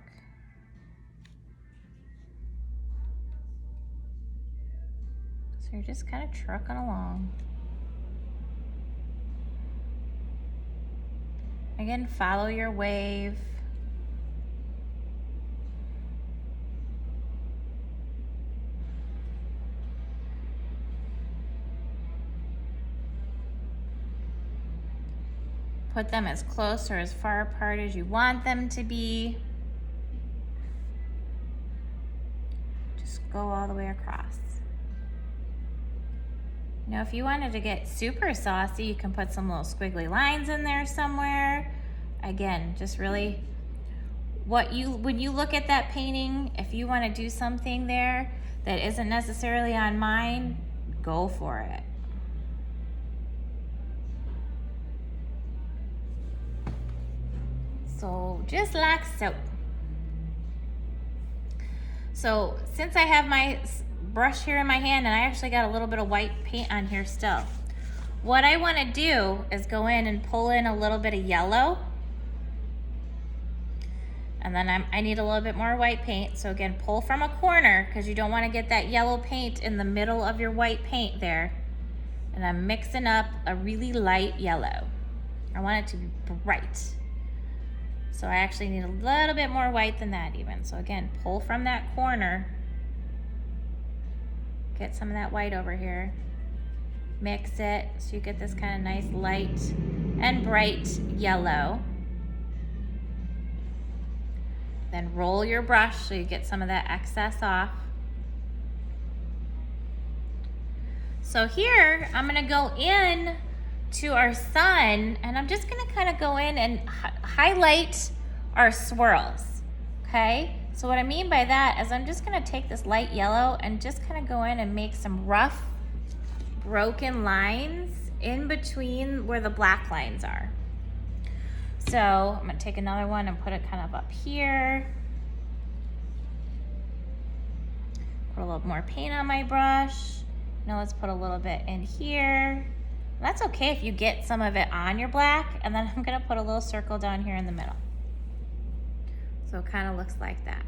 So you're just kind of trucking along. Again, follow your wave. Put them as close or as far apart as you want them to be. Just go all the way across. Now, if you wanted to get super saucy, you can put some little squiggly lines in there somewhere. Again, just really when you look at that painting, if you want to do something there that isn't necessarily on mine, go for it. So just like so. So since I have my brush here in my hand and I actually got a little bit of white paint on here still, what I want to do is go in and pull in a little bit of yellow. And then I need a little bit more white paint. So again, pull from a corner because you don't want to get that yellow paint in the middle of your white paint there. And I'm mixing up a really light yellow. I want it to be bright. So I actually need a little bit more white than that even. So again, pull from that corner. Get some of that white over here. Mix it so you get this kind of nice light and bright yellow. Then roll your brush so you get some of that excess off. So here, I'm gonna go in to our sun, and I'm just gonna kind of go in and highlight our swirls, okay? So what I mean by that is I'm just gonna take this light yellow and just kind of go in and make some rough, broken lines in between where the black lines are. So I'm gonna take another one and put it kind of up here. Put a little more paint on my brush. Now let's put a little bit in here. That's okay if you get some of it on your black, and then I'm gonna put a little circle down here in the middle. So it kind of looks like that.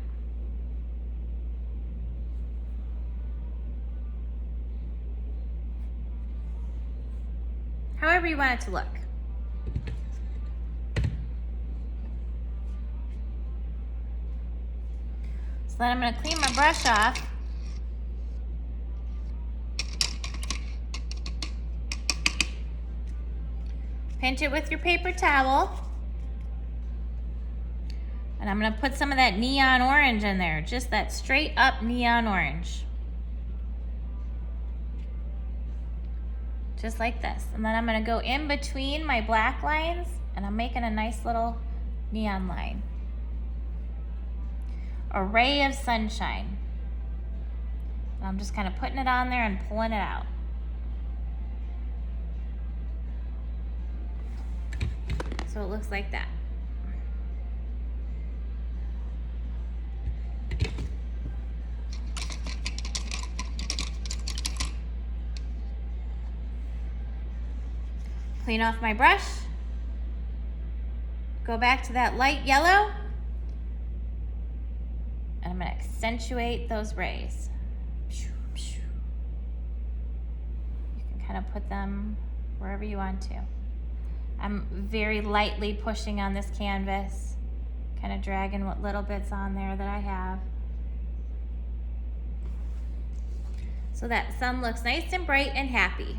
However you want it to look. So then I'm gonna clean my brush off. Pinch it with your paper towel. And I'm gonna put some of that neon orange in there, just that straight up neon orange. Just like this. And then I'm gonna go in between my black lines and I'm making a nice little neon line. A ray of sunshine. And I'm just kind of putting it on there and pulling it out. So it looks like that. Clean off my brush. Go back to that light yellow. And I'm going to accentuate those rays. You can kind of put them wherever you want to. I'm very lightly pushing on this canvas, kind of dragging what little bits on there that I have. so that sun looks nice and bright and happy.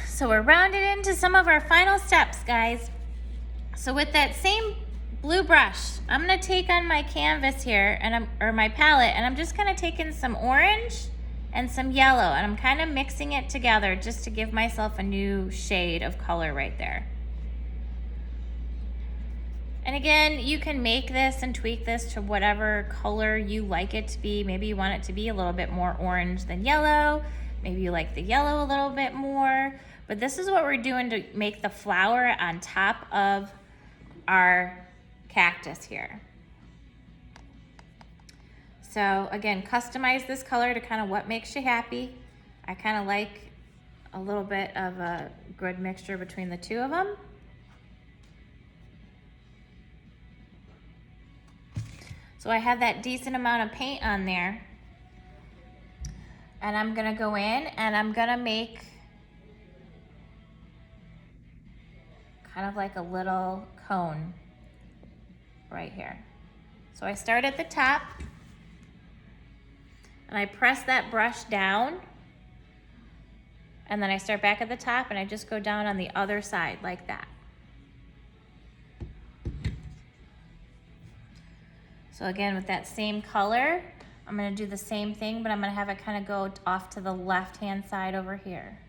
So we're rounded into some of our final steps, guys. So with that same blue brush, I'm gonna take on my canvas here, or my palette, and I'm just gonna take in some orange and some yellow, and I'm kind of mixing it together just to give myself a new shade of color right there. And again, you can make this and tweak this to whatever color you like it to be. Maybe you want it to be a little bit more orange than yellow. Maybe you like the yellow a little bit more. But this is what we're doing to make the flower on top of our cactus here. So again, customize this color to kind of what makes you happy. I kind of like a little bit of a good mixture between the two of them. So I have that decent amount of paint on there. And I'm gonna go in and I'm gonna make kind of like a little cone right here. So I start at the top and I press that brush down, and then I start back at the top and I just go down on the other side like that. So again, with that same color, I'm gonna do the same thing, but I'm gonna have it kind of go off to the left-hand side over here.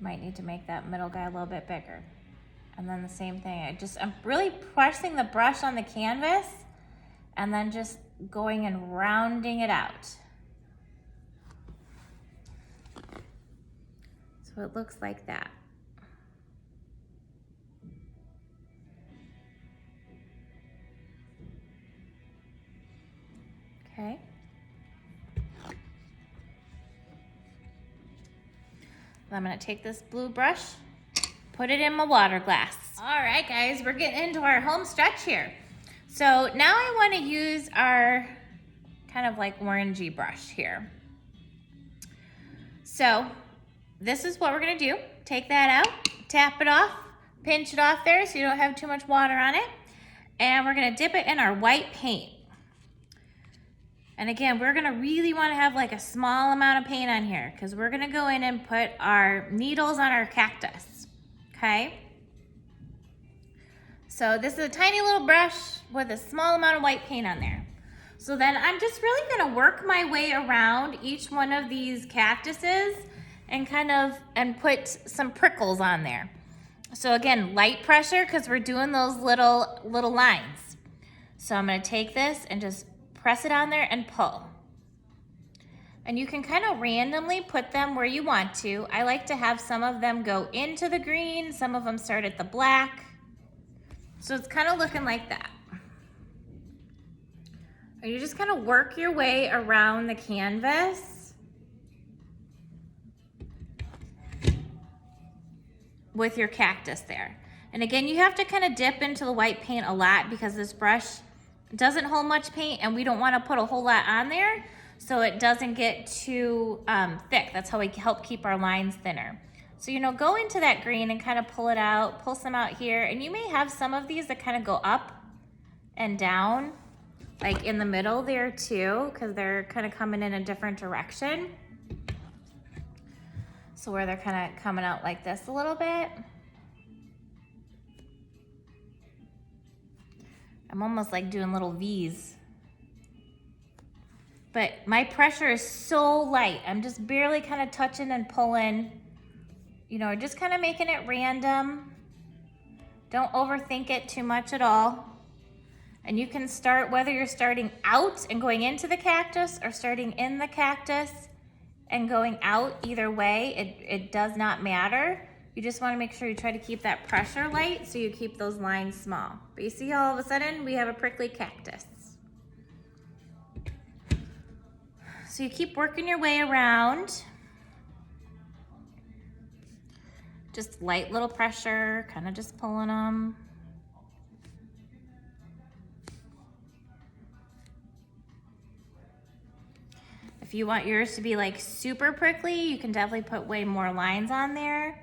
Might need to make that middle guy a little bit bigger. And then the same thing, I'm really pressing the brush on the canvas and then just going and rounding it out. So it looks like that. Okay. I'm gonna take this blue brush, put it in my water glass. All right, guys, we're getting into our home stretch here. So now I wanna use our kind of like orangey brush here. So this is what we're gonna do. Take that out, tap it off, pinch it off there so you don't have too much water on it. And we're gonna dip it in our white paint. And again, we're gonna really wanna have like a small amount of paint on here because we're gonna go in and put our needles on our cactus, okay? So this is a tiny little brush with a small amount of white paint on there. So then I'm just really gonna work my way around each one of these cactuses and put some prickles on there. So again, light pressure because we're doing those little lines. So I'm gonna take this and just press it on there and pull. And you can kind of randomly put them where you want to. I like to have some of them go into the green, some of them start at the black. So it's kind of looking like that. And you just kind of work your way around the canvas with your cactus there. And again, you have to kind of dip into the white paint a lot because this brush doesn't hold much paint and we don't want to put a whole lot on there so it doesn't get too thick. That's how we help keep our lines thinner. So, go into that green and kind of pull it out, pull some out here. And you may have some of these that kind of go up and down, like in the middle there too, because they're kind of coming in a different direction. So where they're kind of coming out like this a little bit. I'm almost like doing little V's. But my pressure is so light. I'm just barely kind of touching and pulling. Just kind of making it random. Don't overthink it too much at all. And you can start, whether you're starting out and going into the cactus or starting in the cactus and going out, either way, it does not matter. You just want to make sure you try to keep that pressure light so you keep those lines small. But you see all of a sudden we have a prickly cactus. So you keep working your way around. Just light little pressure, kind of just pulling them. If you want yours to be like super prickly, you can definitely put way more lines on there.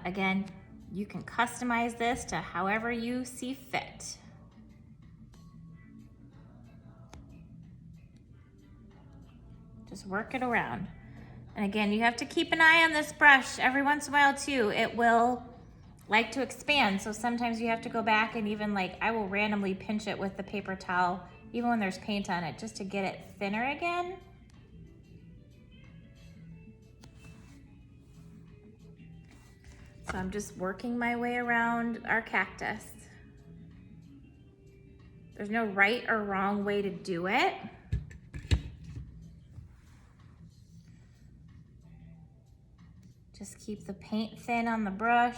Again, you can customize this to however you see fit. Just work it around. And again, you have to keep an eye on this brush every once in a while too. It will like to expand, so sometimes you have to go back and even like, I will randomly pinch it with the paper towel, even when there's paint on it, just to get it thinner again. So I'm just working my way around our cactus. There's no right or wrong way to do it. Just keep the paint thin on the brush.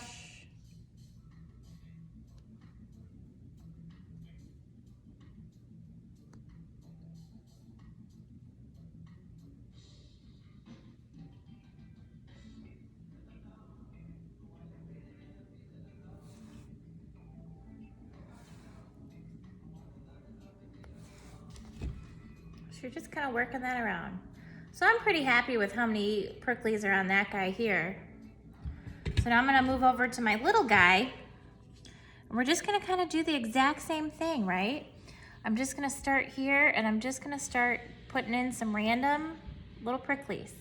So you're just kind of working that around. So I'm pretty happy with how many pricklies are on that guy here. So now I'm gonna move over to my little guy, and we're just gonna kind of do the exact same thing, right? I'm just gonna start here, and I'm just gonna start putting in some random little pricklies.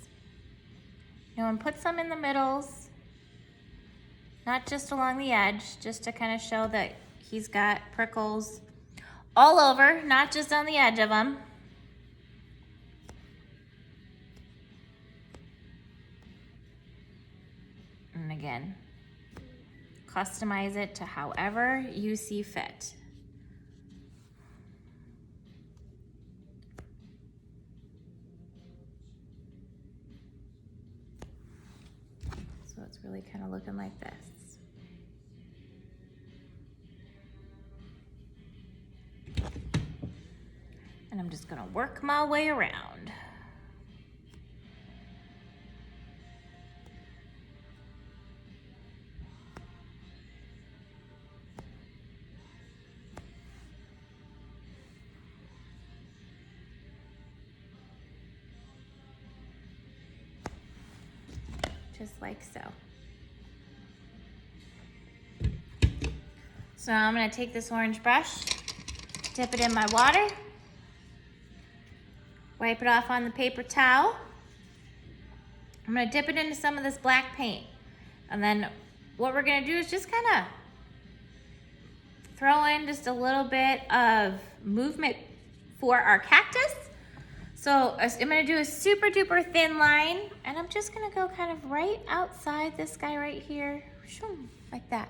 You know, and put some in the middles, not just along the edge, just to kind of show that he's got prickles all over, not just on the edge of them. And again, customize it to however you see fit. So it's really kind of looking like this. And I'm just gonna work my way around. Just like so. So now I'm gonna take this orange brush, dip it in my water, wipe it off on the paper towel. I'm gonna dip it into some of this black paint. And then what we're gonna do is just kind of throw in just a little bit of movement for our cactus. So I'm gonna do a super duper thin line, and I'm just gonna go kind of right outside this guy right here, like that.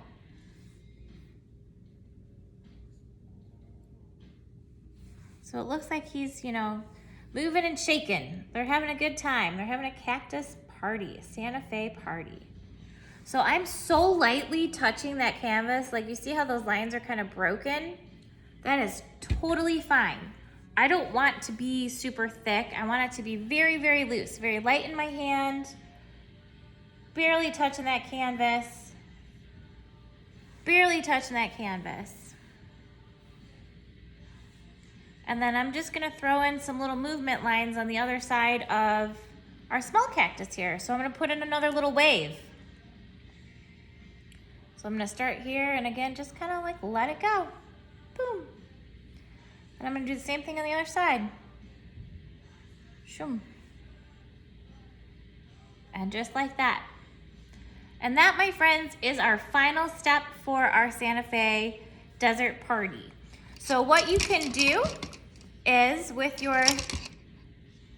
So it looks like he's, you know, moving and shaking. They're having a good time. They're having a cactus party, a Santa Fe party. So I'm so lightly touching that canvas. Like, you see how those lines are kind of broken? That is totally fine. I don't want to be super thick. I want it to be very, very loose, very light in my hand, barely touching that canvas, barely touching that canvas. And then I'm just gonna throw in some little movement lines on the other side of our small cactus here. So I'm gonna put in another little wave. So I'm gonna start here, and again, just kind of like let it go. Boom. And I'm gonna do the same thing on the other side. Shoom. And just like that. And that, my friends, is our final step for our Santa Fe desert party. So what you can do is, with your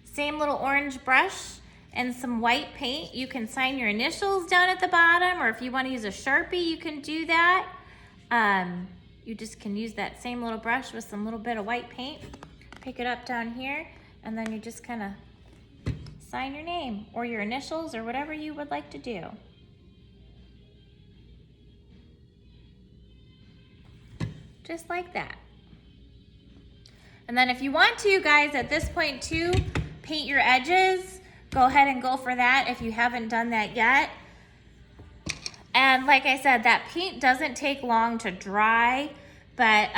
same little orange brush and some white paint, you can sign your initials down at the bottom, or if you want to use a Sharpie, you can do that. You just can use that same little brush with some little bit of white paint, pick it up down here, and then you just kind of sign your name or your initials or whatever you would like to do. Just like that. And then if you want to, guys, at this point too, paint your edges, go ahead and go for that if you haven't done that yet. And like I said, that paint doesn't take long to dry, but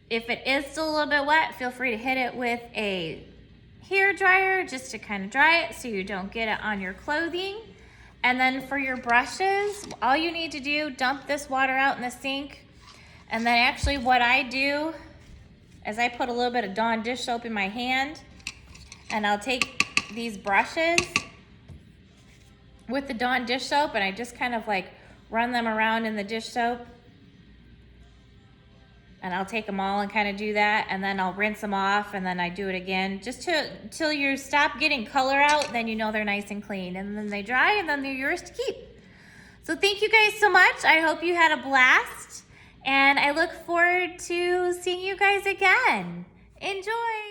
if it is still a little bit wet, feel free to hit it with a hair dryer just to kind of dry it so you don't get it on your clothing. And then for your brushes, all you need to do, dump this water out in the sink. And then actually what I do is I put a little bit of Dawn dish soap in my hand, and I'll take these brushes with the Dawn dish soap and I just kind of like run them around in the dish soap. And I'll take them all and kind of do that, and then I'll rinse them off, and then I do it again just till you stop getting color out. Then you know they're nice and clean, and then they dry, and then they're yours to keep. So thank you guys so much. I hope you had a blast, and I look forward to seeing you guys again. Enjoy.